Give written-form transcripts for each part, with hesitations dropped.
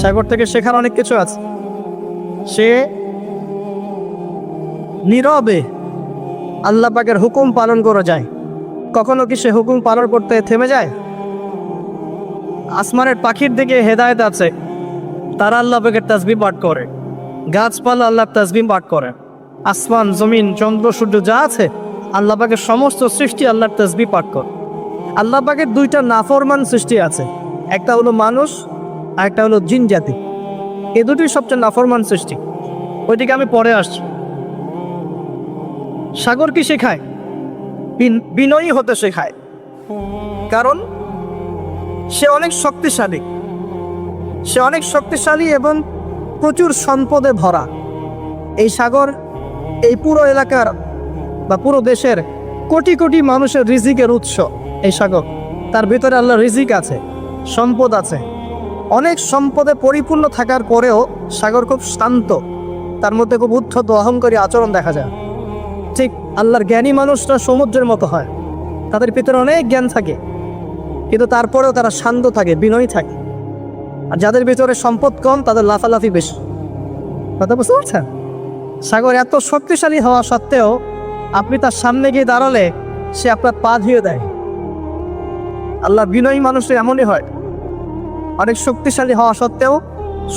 সাগর থেকে শেখার অনেক কিছু আছে। সে নীরবে আল্লাহ পাকের হুকুম পালন করে যায়। কখনো কি সে হুকুম পালন করতে থেমে যায়? আসমানের পাখির দিকে হেদায়েত আছে, তারা আল্লাহ পাকের তাসবিহ পাঠ করে। গাছপালা আল্লাহর তাসবিহ পাঠ করে। আসমান, জমিন, চন্দ্র, সূর্য যা আছে আল্লাহ পাকের সমস্ত সৃষ্টি আল্লাহর তাসবিহ পাঠ করে। আল্লাহ পাকের দুইটা নাফরমান সৃষ্টি আছে, একটা হলো মানুষ আর একটা হলো জিন জাতি। এই দুটি সবচেয়ে নাফরমান সৃষ্টি, ওইদিকে আমি পরে আসছি। সাগর কি শেখায়? বিনয়ী হতে শেখায়, কারণ সে অনেক শক্তিশালী। সে অনেক শক্তিশালী এবং প্রচুর সম্পদে ভরা। এই সাগর এই পুরো এলাকার বা পুরো দেশের কোটি কোটি মানুষের রিজিকের উৎস। এই সাগর, তার ভিতরে আল্লাহর রিজিক আছে, সম্পদ আছে। অনেক সম্পদে পরিপূর্ণ থাকার পরেও সাগর খুব শান্ত, তার মধ্যে খুব উদ্ধত অহংকারী আচরণ দেখা যায়। ঠিক আল্লাহর জ্ঞানী মানুষরা সমুদ্রের মতো হয়, তাদের ভিতরে অনেক জ্ঞান থাকে, কিন্তু তারপরেও তারা শান্ত থাকে, বিনয়ী থাকে। আর যাদের ভিতরে সম্পদ কম তাদের লাফালাফি বেশি। কথা বুঝতে পারছেন? সাগর এত শক্তিশালী হওয়া সত্ত্বেও আপনি তার সামনে গিয়ে দাঁড়ালে সে আপনার পা ধুয়ে দেয়। আল্লাহ বিনয়ী মানুষ এমনই হয়, অনেক শক্তিশালী হওয়া সত্ত্বেও,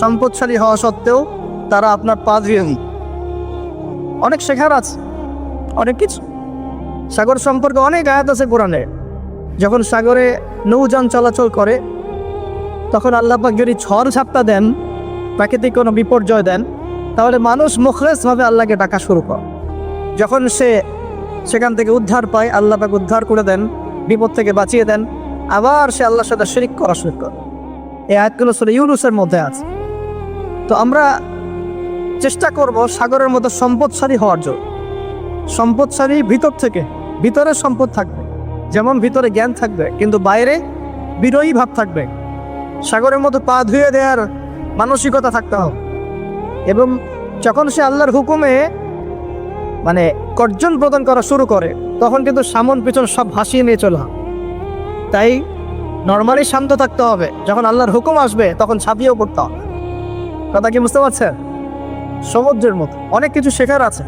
সম্পদশালী হওয়া সত্ত্বেও তারা আপনার পা ধুয়ে দেয়। অনেক শেখার আছে, অনেক কিছু। সাগর সম্পর্কে অনেক আয়াত আছে কোরআনে। যখন সাগরে নৌযান চলাচল করে তখন আল্লাহ পাক যদি ঝড় ঝাপটা দেন, প্রাকৃতিক কোনো বিপর্যয় দেন, তাহলে মানুষ মুখলেসভাবে আল্লাহকে ডাকা শুরু করে। যখন সে সেখান থেকে উদ্ধার পায়, আল্লাহ পাক উদ্ধার করে দেন, বিপদ থেকে বাঁচিয়ে দেন, আবার সে আল্লাহর সাথে শিরক করা শুরু করে। এই আয়াতগুলো সূরা ইউনূসের মধ্যে আছে। তো আমরা চেষ্টা করব সাগরের মতো সম্পদশালী হওয়ার জন্য। সম্পদশালী ভিতর থেকে, ভিতরে সম্পদ থাকবে, যেমন ভিতরে জ্ঞান থাকবে কিন্তু বাইরে বিনয়ী ভাব থাকবে। সাগরের মতো পা ধুয়ে দেওয়ার মানসিকতা থাকতে হবে। এবং যখন সে আল্লাহর হুকুমে গর্জন প্রদান করা শুরু করে তখন কিন্তু সামন পিছন সব ভাসিয়ে নিয়ে চলে হয়। তাই নর্মালি শান্ত থাকতে হবে, যখন আল্লাহর হুকুম আসবে তখন ছাপিয়েও পড়তে হবে। কথা কি বুঝতে পারছেন? সমুদ্রের মতো অনেক কিছু শেখার আছে।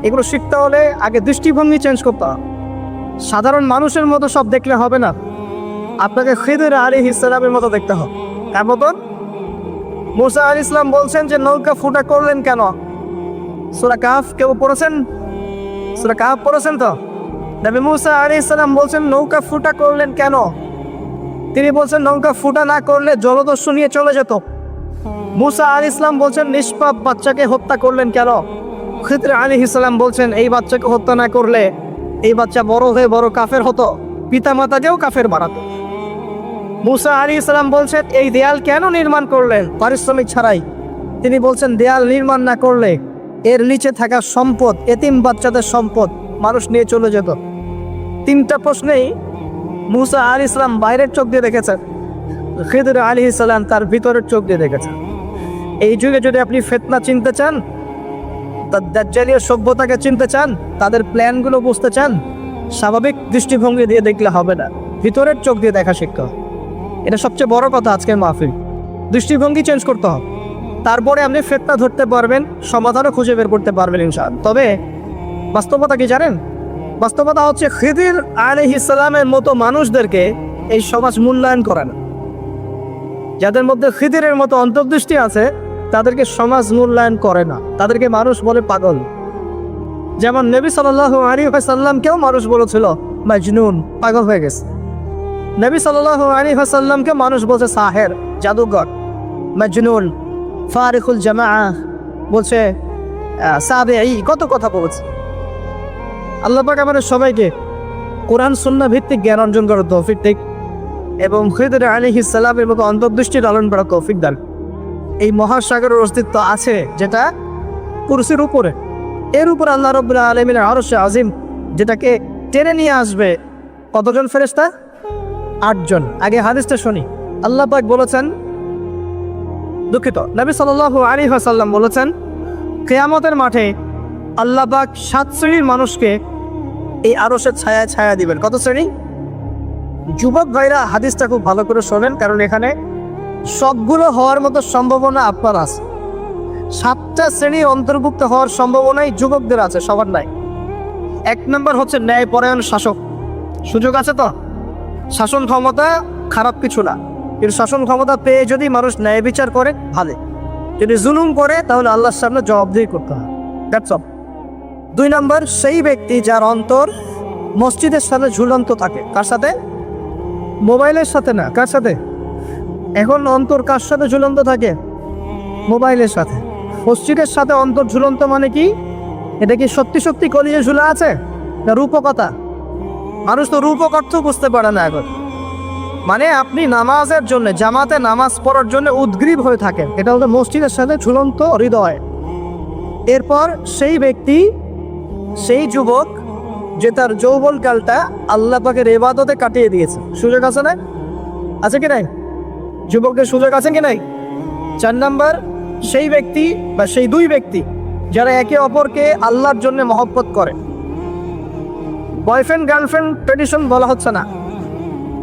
এগুলো শিখতে হলে আগে দৃষ্টিভঙ্গি চেঞ্জ করতে হবে। সাধারণ মানুষের মতো সব দেখলে হবে না, আপনাকে খিদির আলাইহিস সালামের মতো দেখতে হবে। তার মতন মুসা আলাইহিস সালাম বলছেন যে নৌকা ফুটা করলেন কেন? সূরা কাহফ কেউ পড়েছেন? সূরা কাহফ পড়েছেন তো? নবী মুসা আলাইহিস সালাম বলছেন নৌকা ফুটা করলেন কেন? তিনি বলছেন নৌকা ফুটা না করলে জলদস্যু নিয়ে চলে যেত। মুসা আলাইহিস সালাম বলছেন নিষ্পাপ বাচ্চাকে হত্যা করলেন কেন? খিদির আলাইহিস সালাম বলছেন এই বাচ্চাকে হত্যা না করলে এই বাচ্চা বড় হয়ে বড় কাফের হতো, পিতা মাতাকেও কাফের বানাতো। মুসা আলাইহিস সালাম বলছেন এই দেয়াল কেন নির্মাণ করলেন পারিশ্রমিক ছাড়াই? তিনি বলছেন দেয়াল নির্মাণ না করলে এর নিচে থাকা সম্পদ, এতিম বাচ্চাদের সম্পদ মানুষ নিয়ে চলে যেত। তিনটা প্রশ্নেই মুসা আলাইহিস সালাম বাইরের চোখ দিয়ে দেখেছেন, খিদির আলাইহিস সালাম তার ভিতরের চোখ দিয়ে দেখেছেন। এই যুগে যদি আপনি ফিতনা চিনতে চান, দাজ্জালীয় সভ্যতাকে চিনতে চান, তাদের প্ল্যানগুলো বুঝতে চান, স্বাভাবিক দৃষ্টিভঙ্গি দিয়ে দেখলে হবে না, ভিতরের চোখ দিয়ে দেখা শিখতে হবে। এটা সবচেয়ে বড় কথা আজকের মাহফিল। দৃষ্টিভঙ্গি চেঞ্জ করতে হবে, তারপরে আপনি ফিতনা ধরতে পারবেন, সমাধানও খুঁজে বের করতে পারবেন ইনশাআল্লাহ। তবে বাস্তবতা কি জানেন? বাস্তবতা হচ্ছে খিদির আলাইহিস সালামের মতো মানুষদেরকে এই সমাজ মূল্যায়ন করে না। যাদের মধ্যে খিদিরের মতো অন্তর্দৃষ্টি আছে তাদেরকে সমাজ মূল্যায়ন করে না, তাদেরকে মানুষ বলে পাগল। যেমন নবী সাল্লাল্লাহু আলাইহি ওয়াসাল্লামকেও মানুষ বলেছিল মাজনুন, পাগল হয়ে গেছে। নবী সাল্লাল্লাহু আলাইহি ওয়াসাল্লামকে মানুষ বলছে সাহের, জাদুকর, মাজনুন, ফারিকুল জামাআ, বলছে সাবিঈ, কত কথা বলছে। আল্লাহ পাক আমাদের সবাইকে কোরআন সুন্নাহ ভিত্তিক জ্ঞান অর্জন করার তৌফিক দিক এবং খিদির আলাইহিস সালামের মতো অন্তর্দৃষ্টি লালন করার তৌফিক দান। এই মহাসাগরের অস্তিত্ব আছে যেটা কুরসির উপরে, এর উপর আল্লাহ রাব্বুল আলামিনের আরশে আজিম, যেটাকে টেনে নিয়ে আসবে কতজন ফেরেশতা? 8 জন। আগে হাদিসটা শুনি। আল্লাহ পাক বলেছেন, দুঃখিত, নবী সাল্লাল্লাহু আলাইহি ওয়াসাল্লাম বলেছেন কিয়ামতের মাঠে আল্লাহ পাক 7 শ্রেণীর মানুষকে এই আরশের ছায়া ছায়া দিবেন। কত শ্রেণী? যুবক ভাইরা হাদিসটা খুব ভালো করে শোনেন, কারণ এখানে সবগুলো হওয়ার মতো সম্ভাবনা আপনার আছে। 7টা শ্রেণী অন্তর্ভুক্ত হওয়ার সম্ভাবনাই যুবকদের আছে, সবার নাই। 1 নম্বর হচ্ছে ন্যায়পরায়ণ শাসক। সুযোগ আছে তো? শাসন ক্ষমতা খারাপ কিছু না, কিন্তু শাসন ক্ষমতা পেয়ে যদি মানুষ ন্যায় বিচার করে ভালো, যদি জুলুম করে তাহলে আল্লাহর সামনে জবাবদিহি করতে হয়। That's all. 2 নম্বর সেই ব্যক্তি যার অন্তর মসজিদের সাথে ঝুলন্ত থাকে। কার সাথে? মোবাইলের সাথে না। কার সাথে? এখন অন্তর কার সাথে ঝুলন্ত থাকে? মোবাইলের সাথে। মসজিদের সাথে অন্তর ঝুলন্ত মানে কি? এটা কি সত্যি সত্যি কলিজে ঝুলা আছে না রূপকথা? মানুষ তো রূপক অর্থ বুঝতে পারে না এখন। মানে আপনি নামাজের জন্য, জামাতে নামাজ পড়ার জন্য উদ্গ্রীব হয়ে থাকেন, এটা হলো মসজিদের সাথে ঝুলন্ত হৃদয়। এরপর সেই ব্যক্তি, সেই যুবক যে তার যৌবনকালটা আল্লাহ পাকের ইবাদতে কাটিয়ে দিয়েছে। সুযোগ আছে না? আছে কি নাই? যুবকদের সুযোগ আছে কি নাই? 4 নম্বর সেই ব্যক্তি বা সেই 2 ব্যক্তি যারা একে অপরকে আল্লাহর জন্য মহব্বত করে। বয়ফ্রেন্ড গার্লফ্রেন্ড ট্রেডিশন বলা হচ্ছে না,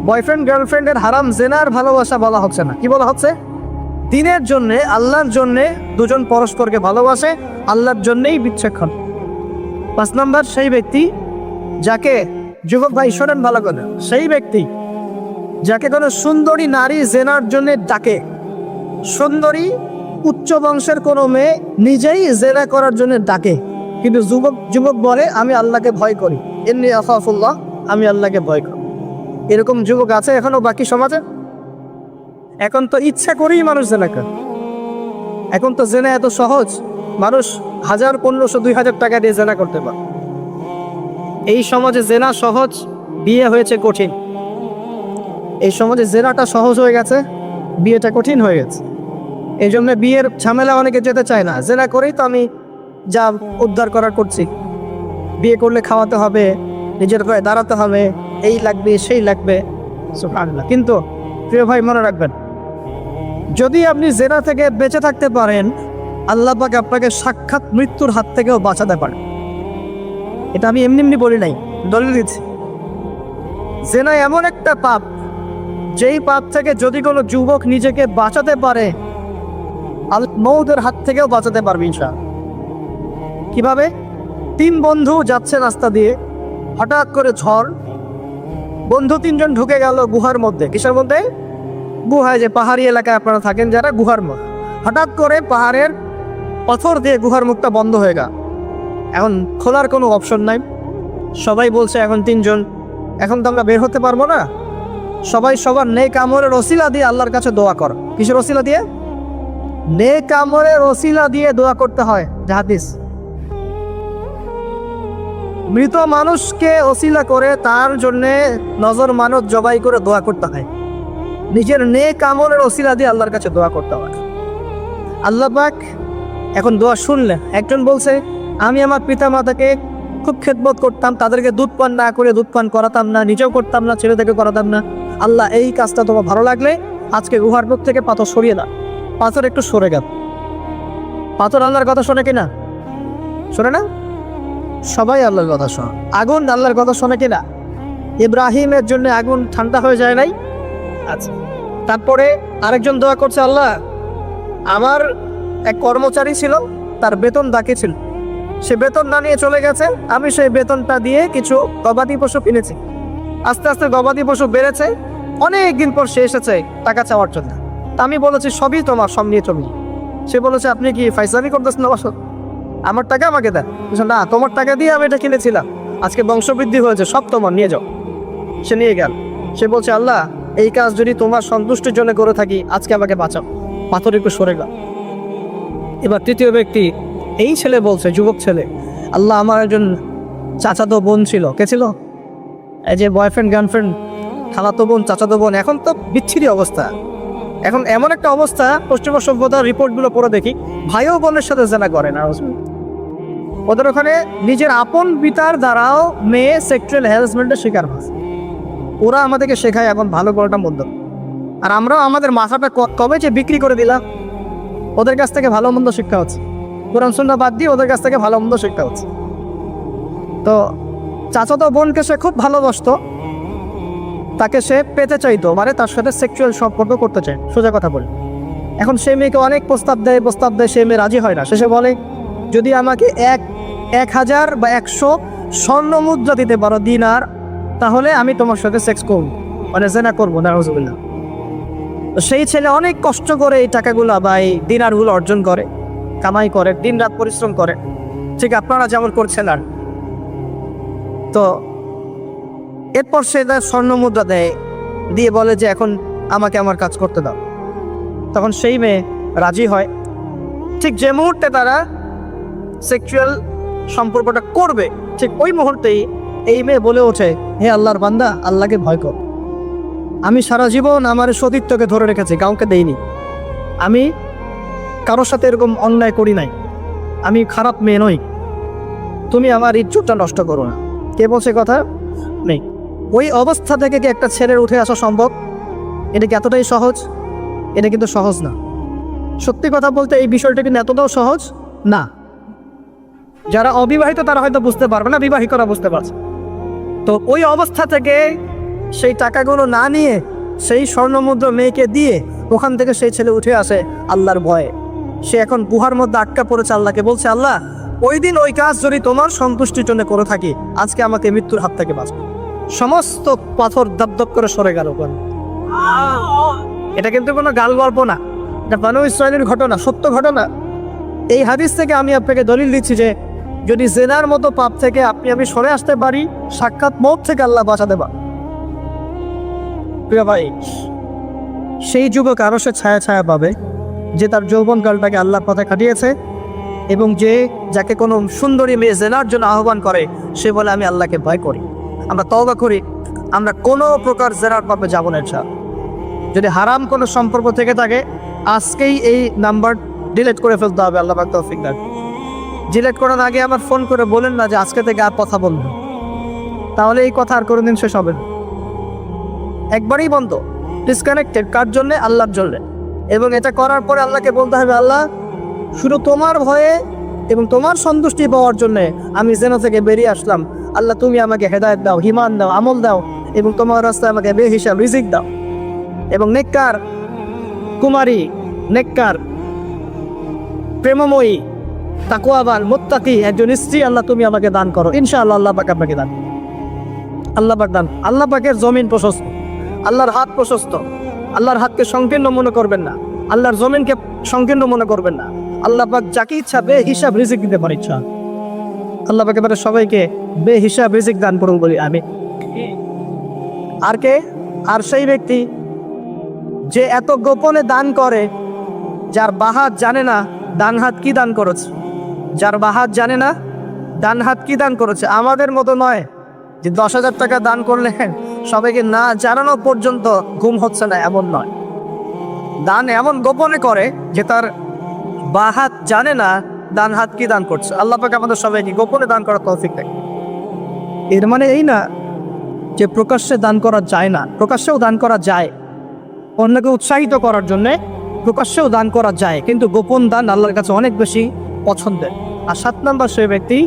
বয়ফ্রেন্ড গার্লফ্রেন্ডের হারাম জেনার ভালোবাসা বলা হচ্ছে না। কি বলা হচ্ছে? দিনের জন্যে, আল্লাহর জন্যে দুজন পরস্পরকে ভালোবাসে, আল্লাহর জন্যেই বিচ্ছেদ। 5 নম্বর সেই ব্যক্তি যাকে, যুবক ভাই শোনেন ভালো করে, সেই ব্যক্তি যাকে কোনো সুন্দরী নারী জেনার জন্য ডাকে। সুন্দরী উচ্চ বংশের কোনো মেয়ে নিজেই জেনা করার জন্য ডাকে, কিন্তু যুবক বলে আমি আল্লাহকে ভয় করি, ইন্নী আখাফুল্লাহ, আমি আল্লাহকে ভয় করি। এরকম যুবক আছে এখনো বাকি সমাজে? এখন তো ইচ্ছা করেই মানুষ জেনা করে। এখন তো জেনা এত সহজ, মানুষ 1000, 1500, 2000 টাকা দিয়ে জেনা করতে পারে। এই সমাজে জেনা সহজ, বিয়ে হয়েছে কঠিন। এই সমাজে জেনাটা সহজ হয়ে গেছে, বিয়েটা কঠিন হয়ে গেছে। এই জন্য বিয়ের ঝামেলা অনেকে যেতে চায় না। জেনা করেই তো আমি যা উদ্ধার করার করছি। বিয়ে করলে খাওয়াতে হবে, নিজের পায়ে দাঁড়াতে হবে, এই লাগবে সেই লাগবে, সুবহানাল্লাহ। কিন্তু প্রিয় ভাই মনে রাখবেন, যদি আপনি জেনা থেকে বেঁচে থাকতে পারেন, আল্লাহ পাক আপনাকে সাক্ষাৎ মৃত্যুর হাত থেকেও বাঁচাতে পারেন। এটা আমি এমনি এমনি বলি নাই, দলিল দিচ্ছি। জেনা এমন একটা পাপ, যেই পাপ থেকে যদি কোনো যুবক নিজেকে বাঁচাতে পারে, মৌতের হাত থেকেও বাঁচাতে পারবে ইনশাআল্লাহ। কিভাবে? 3 বন্ধু যাচ্ছে রাস্তা দিয়ে, হঠাৎ করে ঝড়, বন্ধু 3 জন ঢুকে গেল গুহার মধ্যে। কিসের মধ্যে? গুহায়, যে পাহাড়ি এলাকায় আপনারা থাকেন যারা, গুহার মধ্যে। হঠাৎ করে পাহাড়ের পাথর দিয়ে গুহার মুখটা বন্ধ হয়ে গেল। এখন খোলার কোনো অপশন নাই। সবাই বলছে এখন 3 জন, এখন তো আমরা বের হতে পারবো না। সবাই সবার নেক আমলের ওসিলা দিয়ে আল্লাহর কাছে দোয়া কর। কিসের ওসিলা দিয়ে? নেক আমলের ওসিলা দিয়ে দোয়া করতে হয়। হাদিস, মৃত মানুষকে ওসিলা করে তার জন্যে নজর মানত জবাই করে দোয়া করতে হয়। নিজের নেক আমলের ওসিলা দিয়ে আল্লাহর কাছে দোয়া করতে হয়। আল্লাহ পাক এখন দোয়া শুনলেন। একজন বলছে আমি আমার পিতা মাতাকে খুব খেদমত করতাম, তাদেরকে দুধ পান না করে দুধ পান করাতাম না, নিজেও করতাম না, ছেলেদেরকে করাতাম না। আল্লাহ এই কাজটা তোমার ভালো লাগলে আজকে গুহার মুখ থেকে পাথর সরিয়ে দাও। পাথর একটু সরে গেল। পাথর আল্লাহর কথা শোনে কিনা? শোনে না? সবাই আল্লাহর কথা শোনে। আগুন আল্লাহর কথা শোনে কিনা? ইব্রাহিমের জন্য আগুন ঠান্ডা হয়ে যায় নাই? আচ্ছা, তারপরে আরেকজন দোয়া করছে, আল্লাহ আমার এক কর্মচারী ছিল, তার বেতন বাকি ছিল, সে বেতন না নিয়ে চলে গেছে, আমি সেই বেতনটা দিয়ে কিছু গবাদি পশু কিনেছি। আস্তে আস্তে গবাদি পশু বেড়েছে, অনেক দিন পর সে এসেছে টাকা চাওয়ার জন্য। তা আমি বলেছি সবই তোমার, সব নিয়ে চলি। সে বলেছে আপনি কি ফাইজলামি করতেছেন? অবশ্য আমার টাকা আমাকে দেন। না, তোমার টাকা দিয়ে আমি এটা কিনেছিলাম, আজকে বংশবৃদ্ধি হয়েছে, সব তোমার, নিয়ে যাও। সে নিয়ে গেল। সে বলছে আল্লাহ এই কাজ যদি তোমার সন্তুষ্টির জন্য করে থাকি, আজকে আমাকে বাঁচাও। পাথর একটু সরে গেল। এবার তৃতীয় ব্যক্তি, এই ছেলে বলছে, যুবক ছেলে, আল্লাহ আমার একজন চাচাতো বোন ছিল। কে ছিল? এই যে বয়ফ্রেন্ড গার্লফ্রেন্ড, খালাতো বোন, চাচাতো বোন, এখন তো বিচ্ছিরি অবস্থা। এখন এমন একটা অবস্থা, পশ্চিমা সভ্যতার রিপোর্টগুলো পড়ে দেখি, ভাইও বোনের সাথে জেনা করে না। ওদের ওখানে নিজের আপন পিতার দ্বারাও মেয়ে সেক্সুয়াল হ্যারাসমেন্টের শিকার হচ্ছে। ওরা আমাদেরকে শেখায় এখন ভালো কোনটা মন্দ, আর আমরাও আমাদের মাথাটা কবে যে বিক্রি করে দিলাম। ওদের কাছ থেকে ভালো মন্দ শিক্ষা হচ্ছে, কোরআন সুন্নাহ বাদ দিয়ে ওদের কাছ থেকে ভালো মন্দ শিক্ষা হচ্ছে। তো চাচাতো বোনকে সে খুব ভালোবাসতো, তাকে সে পেতে চাইতো, মানে তার সাথে সেক্সুয়াল সম্পর্ক করতে চায়, সোজা কথা বলে। এখন সে মেয়েকে অনেক প্রস্তাব দেয়, সে মেয়ে রাজি হয় না। শেষে বলে, যদি আমাকে 1000 বা 100 স্বর্ণ মুদ্রা দিতে পারো, দিনার, তাহলে আমি তোমার সাথে সেক্স করবো, মানে জেনা করবো। নাউজুবিল্লাহ। তো সেই ছেলে অনেক কষ্ট করে এই টাকাগুলো বা এই দিনারগুলো অর্জন করে, কামাই করে, দিন রাত পরিশ্রম করে, ঠিক আপনারা যেমন করছেন। আর তো এরপর সে তার স্বর্ণ মুদ্রা দেয়, দিয়ে বলে যে এখন আমাকে আমার কাজ করতে দাও। তখন সেই মেয়ে রাজি হয়। ঠিক যে মুহূর্তে তারা সেক্সুয়াল সম্পর্কটা করবে, ঠিক ওই মুহূর্তেই এই মেয়ে বলে ওঠে, হে আল্লাহর বান্দা, আল্লাহকে ভয় কর। আমি সারা জীবন আমার সতীত্বকে ধরে রেখেছি, কাউকে দেইনি। আমি কারোর সাথে এরকম অন্যায় করি নাই, আমি খারাপ মেয়ে নই, তুমি আমার ইজ্জতটা নষ্ট করো না। কে বলছে কথা? নেই। ওই অবস্থা থেকে কি একটা ছেলের উঠে আসা সম্ভব? এটা কি এতটাই সহজ? এটা কিন্তু সহজ না। সত্যি কথা বলতে এই বিষয়টা কিন্তু এতটাও সহজ না। যারা অবিবাহিত তারা হয়তো বুঝতে পারবে না, বিবাহিতরা বুঝতে পারছে। তো ওই অবস্থা থেকে সেই টাকাগুলো না নিয়ে সেই স্বর্ণমুদ্রা মেয়েকে দিয়ে ওখান থেকে সেই ছেলে উঠে আসে আল্লাহর ভয়ে। সে এখন গুহার মধ্যে আটকা পড়েছে, আল্লাহকে বলছে, আল্লাহ, ওই দিন ওই কাজ যদি তোমার সন্তুষ্টির জন্য করে থাকি, আজকে আমাকে মৃত্যুর হাত থেকে বাঁচবে। সমস্ত পাথর দপদপ করে সরে গেল। এটা কিন্তু কোনো গাল গল্প না, এটা বানু ইসরায়েলের ঘটনা, সত্য ঘটনা। এই হাদিস থেকে আমি আপনাকে দলিল দিচ্ছি যে যদি জেনার মতো পাপ থেকে আমি সরে আসতে পারি, সাক্ষাৎ মওত থেকে আল্লাহ বাঁচাতে পারে। প্রিয় ভাই, সেই যুবক আরো সে ছায়া ছায়া পাবে যে তার যৌবনকালটাকে আল্লাহর পথে কাটিয়েছে, এবং যাকে কোনো সুন্দরী মেয়ে জেনার জন্য আহ্বান করে, সে বলে আমি আল্লাহকে ভয় করি। আমরা তওবা করি, আমরা কোনো প্রকার জেনার পাপে যাব না। যদি হারাম কোনো সম্পর্ক থেকে থাকে, আজকেই এই নাম্বার ডিলিট করে ফেলতে হবে। আল্লাহ পাক তৌফিক দান। ডিলিট করার আগে আমার ফোন করে বলেন না যে আজকে থেকে আর কথা বলবেন, তাহলে এই কথা আর কোনোদিন শেষ হবে না। একবারই বন্ধ, ডিসকানেক্টেড। কার জন্যে? আল্লাহর জন্যে। এবং এটা করার পরে আল্লাহকে বলতে হবে, আল্লাহ, শুধু তোমার ভয়ে এবং তোমার সন্তুষ্টি পাওয়ার জন্যে আমি জেনা থেকে বেরিয়ে আসলাম। আল্লাহ, তুমি আমাকে হেদায়েত দাও, ঈমান দাও, আমল দাও, এবং তোমার রাস্তায় আমাকে বেহিসাব রিজিক দাও। এবং নেককার কুমারী, নেককার প্রেমময়ী, তাকওয়াবান, মুত্তাকি একজন স্ত্রী আল্লাহ তুমি আমাকে দান করো। ইনশাআল্লাহ আল্লাহ পাক আপনাকে দান। আল্লাহ পাক দান। আল্লাহ পাকের জমিন প্রশস্ত, আল্লাহর হাত প্রশস্ত। আল্লাহর হাতকে সংকীর্ণ মনে করবেন না, আল্লাহর জমিনকে সংকীর্ণ মনে করবেন না। আল্লাহ পাক যাকে ইচ্ছা বেহিসাব রিজিক দিতে পারে। ইচ্ছা আল্লাহ পাক এবারে সবাইকে বেহিসাব রিজিক দান করুন বলি আমি। আর কে? আর সেই ব্যক্তি যে এত গোপনে দান করে, যার বাহাত জানে না ডান হাত কি দান করেছে, যার বাহাত জানে না ডান হাত কি দান করেছে। আমাদের মতো নয় যে 10,000 টাকা দান করলে সবাইকে না জানানো পর্যন্ত ঘুম হচ্ছে না, এমন নয়। দান এমন গোপনে করে যে তার বাহাত জানে না ডান হাত কি দান করছে। আল্লাহ পাক আমাদের সবাইকে গোপনে দান করার তৌফিক দেয়। এর মানে এই না যে প্রকাশ্যে দান করা যায় না, প্রকাশ্যেও দান করা যায়। অন্যকে উৎসাহিত করার জন্যে প্রকাশ্যেও দান করা যায়, কিন্তু গোপন দান আল্লাহর কাছে অনেক বেশি পছন্দের। আর 7 নম্বর সেই ব্যক্তি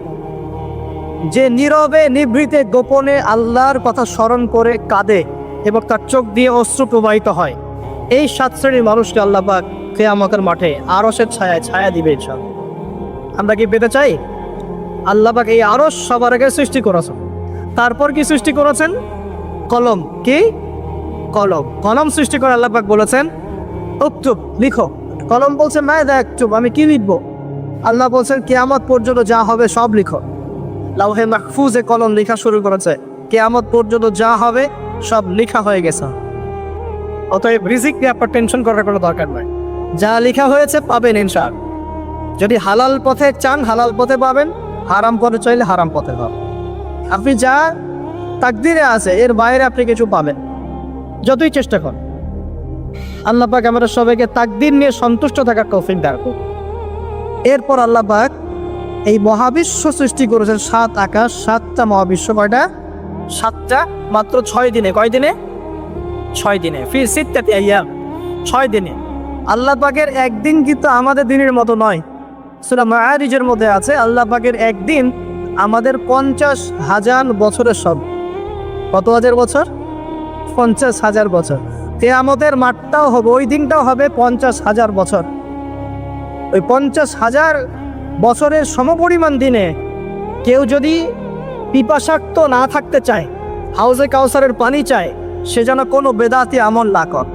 যে নীরবে নিভৃতে গোপনে আল্লাহর কথা স্মরণ করে কাঁদে এবং তার চোখ দিয়ে অশ্রু প্রবাহিত হয়। এই 7 শ্রেণীর মানুষকে আল্লাহ পাক কিয়ামতের মাঠে আরশের ছায়ায় ছায়া দিবে ইনশাআল্লাহ। আমরা কি পেতে চাই? আল্লাহ পাক এই আরশ সবার আগে সৃষ্টি করেছেন। তারপর কি সৃষ্টি করেছেন? কলম। কি? কলম। কলম সৃষ্টি করে আল্লাহ পাক বলেছেন উক্তুব, লিখো। কলম বলছে মাযা আকতুব, আমি কি লিখবো? আল্লাহ বলছেন কিয়ামত পর্যন্ত যা হবে সব লিখো। লাউহে মাহফুজে কলম লেখা শুরু করেছে, কিয়ামত পর্যন্ত যা হবে সব লেখা হয়ে গেছে। অতএব রিজিক নিয়ে আপনার টেনশন করার কোনো দরকার নয়। যা লেখা হয়েছে পাবেন ইনশাআল্লাহ। যদি হালাল পথে চান হালাল পথে পাবেন, হারাম পথে চাইলে হারাম পথে পাবেন। আপনি যা তাকদিরে আছে এর বাইরে আপনি কিছু পাবেন, যতই চেষ্টা করেন। আল্লাহ পাক আমাদের সবাইকে তাকদির নিয়ে সন্তুষ্ট থাকার তৌফিক দান করুন। এরপর আল্লাহ পাক এই মহাবিশ্ব সৃষ্টি করেছেন 7 আকাশ, 7টা মহাবিশ্ব। কয়টা? 7টা, মাত্র 6 দিনে। কয় দিনে? 6 দিনে। ফি সিত্তাতি আইয়াম, 6 দিনে। আল্লাহ পাকের একদিন কিন্তু আমাদের দিনের মতো নয়। সূরা মাআরিজের মধ্যে আছে আল্লাহ পাকের একদিন আমাদের 50,000 বছরের সব। কত হাজার বছর? 50,000 বছর। কিয়ামতের মাঠটাও হবে, ওই দিনটাও হবে 50,000 বছর। ওই 50,000 বছরের সমপরিমাণ দিনে কেউ যদি পিপাসাক্ত না থাকতে চায়, হাউজে কাউসারের পানি চায়, সে যেন কোনো বেদাতি আমল না কর,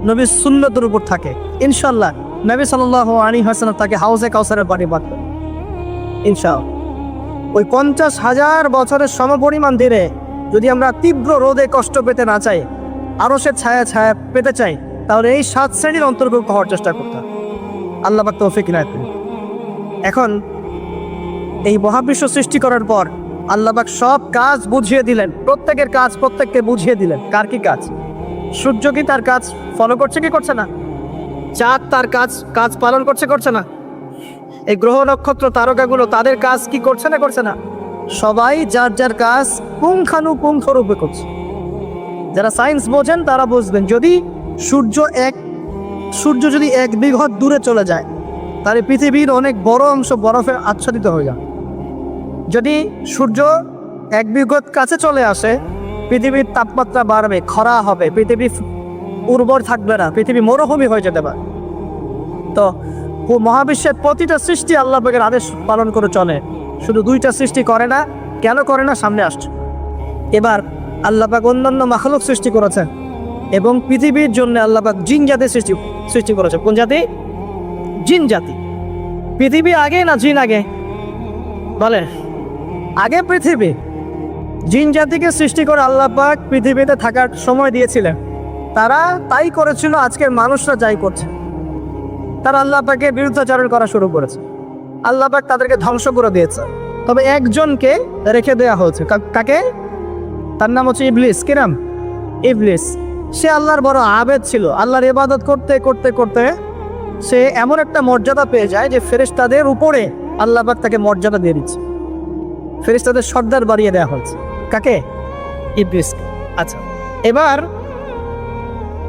নবীর সুন্নতের উপর থাকে। ইনশাল্লাহ নবী সাল্লাল্লাহু আলাইহি ওয়াসাল্লাম তাকে হাউজে কাউসারের পানি পাঠাবে ইনশাআল্লাহ। ওই 50,000 বছরের সমপরিমাণ দিনে যদি আমরা তীব্র রোদে কষ্ট পেতে না চাই, আরশের ছায়া ছায়া পেতে চাই, তাহলে এই 7 শ্রেণীর অন্তর্ভুক্ত হওয়ার চেষ্টা করতে হবে। আল্লাহ পাক তৌফিক ইনায়াত করুন। এখন এই মহাবিশ্ব সৃষ্টি করার পর আল্লাহ পাক সব কাজ বুঝিয়ে দিলেন, প্রত্যেকের কাজ প্রত্যেককে বুঝিয়ে দিলেন। কার কি কাজ? সূর্য কি তার কাজ ফলো করছে কি করছে না? চাঁদ তার কাজ পালন করছে না? এই গ্রহ নক্ষত্র তারকাগুলো তাদের কাজ কি করছে না করছে না? সবাই যার যার কাজ পুঙ্খানুপুঙ্খরূপে করছে। যারা সায়েন্স বোঝেন তারা বুঝবেন, যদি সূর্য যদি 1 বিঘত দূরে চলে যায়, তাহলে পৃথিবীর অনেক বড় অংশ বরফে আচ্ছাদিত হয়ে যায়। যদি সূর্য 1 বিঘত কাছে চলে আসে, পৃথিবীর তাপমাত্রা বাড়বে, খরা হবে, পৃথিবী উর্বর থাকবে না, পৃথিবী মরুভূমি হয়ে যেতে পারে। তো মহাবিশ্বের প্রতিটা সৃষ্টি আল্লাহ পাকের আদেশ পালন করে চলে, শুধু 2টা সৃষ্টি করে না। কেন করে না সামনে আসছে। এবার আল্লাহ পাক অন্যান্য মাখলুক সৃষ্টি করেছেন এবং পৃথিবীর জন্য আল্লাহ পাক জিন জাতি সৃষ্টি করেছে। কোন জাতি? জিন জাতি। পৃথিবী আগে না জিন আগে? বলে আগে পৃথিবী। জিন জাতিকে সৃষ্টি করে আল্লাহ পাক পৃথিবীতে থাকার সময় দিয়েছিলেন। তারা তাই করেছিল, আজকের মানুষরা যাই করছে। তারা আল্লাহ পাকের বিরুদ্ধাচরণ করা শুরু করেছে, আল্লাহ পাক তাদেরকে ধ্বংস করে দিয়েছে। তবে একজনকে রেখে দেওয়া হয়েছে। কাকে? তার নাম হচ্ছে ইবলিস। কি নাম? ইবলিস। সে আল্লাহর বড় আবেদ ছিল। আল্লাহর ইবাদত করতে করতে করতে সে এমন একটা মর্যাদা পেয়ে যায় যে ফেরেশতাদের উপরে আল্লাহ পাক তাকে মর্যাদা দিয়ে দিচ্ছে। ফেরেশতাদের সর্দার বাড়িয়ে দেওয়া হয়েছে। কাকে? ইবলিস। আচ্ছা, এবার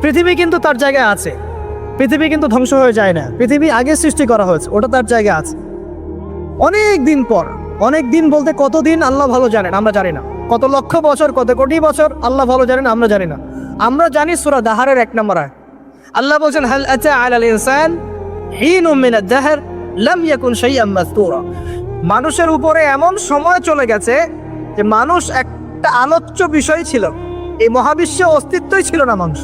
পৃথিবী কিন্তু তার জায়গায় আছে, পৃথিবী কিন্তু ধ্বংস হয়ে যায় না। পৃথিবী আগে সৃষ্টি করা হয়েছে, ওটা তার জায়গায় আছে। অনেক দিন পর, অনেক দিন বলতে কতদিন আল্লাহ ভালো জানেন, আমরা জানি না। কত লক্ষ বছর, কত কোটি বছর আল্লাহ ভালো জানেন, আমরা জানি না। আমরা জানি সূরা দাহরের 1 নম্বর আয়াত আল্লাহ বলছেন, হাল আতা আলাল ইনসান হিনুম মিনাদ দাহর লাম ইয়াকুন শাইআম মাযকুরা। মানুষের উপরে এমন সময় চলে গেছে যে মানুষ একটা আলোচ্য বিষয় ছিল, এই মহাবিশ্বে অস্তিত্বই ছিল না মানুষ।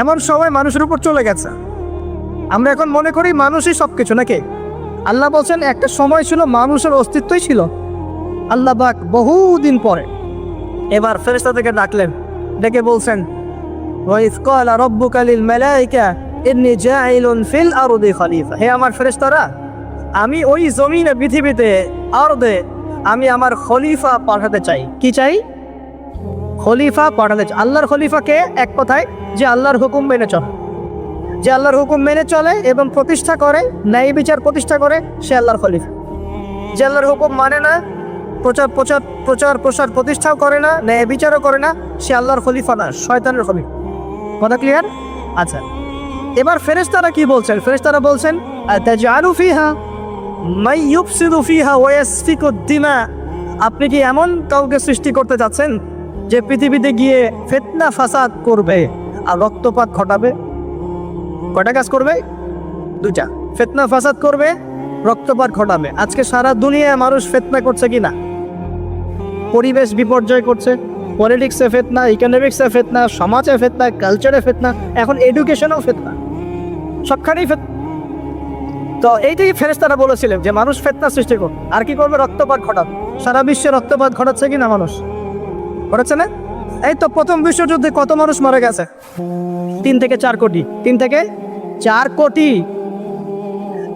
এমন সময় মানুষের উপর চলে গেছে। আমরা এখন মনে করি মানুষই সবকিছু, নাকি? আল্লাহ বলছেন একটা সময় ছিল মানুষের অস্তিত্বই ছিল। আল্লাহ পাক বহুদিন পরে এবার ফেরেশতাদেরকে ডাকলেন, ডেকে বলছেন, ওয়াইজ ক্বালা রাব্বুকা লিল মালাইকা ইন্নী জাইলুন ফিল আরদি খলিফা। হে আমার ফেরেশতারা, আমি ওই জমিনে, পৃথিবীতে, আরদে আমি আমার খলিফা পাঠাতে চাই। কি চাই? খলিফা পাঠাতে চাই। আল্লাহর খলিফাকে এক কথায় যে আল্লাহর হুকুম মেনে চলে, যে আল্লাহর হুকুম মেনে চলে এবং প্রতিষ্ঠা করে, ন্যায় বিচার প্রতিষ্ঠা করে, সে আল্লাহর খলিফা। যে আল্লাহর হুকুম মানে না, প্রচার প্রসার প্রতিষ্ঠাও করে না, ন্যায় বিচারও করে না, সে আল্লাহর খলিফা না, শয়তানের খলিফা। কথা ক্লিয়ার? আচ্ছা, এবার ফেরেশতারা কি বলছেন? ফেরেশতারা বলছেন, আতাজআলু ফিহা মাই ইউফসিদু ফিহা ওয়া ইয়াসফিকু দিমা। আপনি কি এমন কাউকে সৃষ্টি করতে যাচ্ছেন যে পৃথিবীতে গিয়ে ফিতনা ফাসাদ করবে আর রক্তপাত ঘটাবে? কয়টা কাজ করবে? 2টা। ফিতনা ফাসাদ করবে, রক্তপাত ঘটাবে। আজকে সারা দুনিয়ায় মানুষ ফিতনা করছে কিনা? পরিবেশ বিপর্যয় করছে, পলিটিক্সে ফিতনা, ইকোনমিক্সে ফিতনা, সমাজে ফিতনা, কালচারে ফিতনা, এখন এডুকেশনেও ফিতনা, সবখানেই ফিতনা। তো এইটাই ফেরেশতারা বলেছিলেন যে মানুষ ফিতনা সৃষ্টি করবে আর কি করবে? রক্তপাত ঘটাবে। সারা বিশ্বে রক্তপাত ঘটাচ্ছে কিনা মানুষ? ঘটাচ্ছে না? এই তো প্রথম বিশ্বযুদ্ধে কত মানুষ মারা গেছে? 3 থেকে 4 কোটি। 3 থেকে 4 কোটি।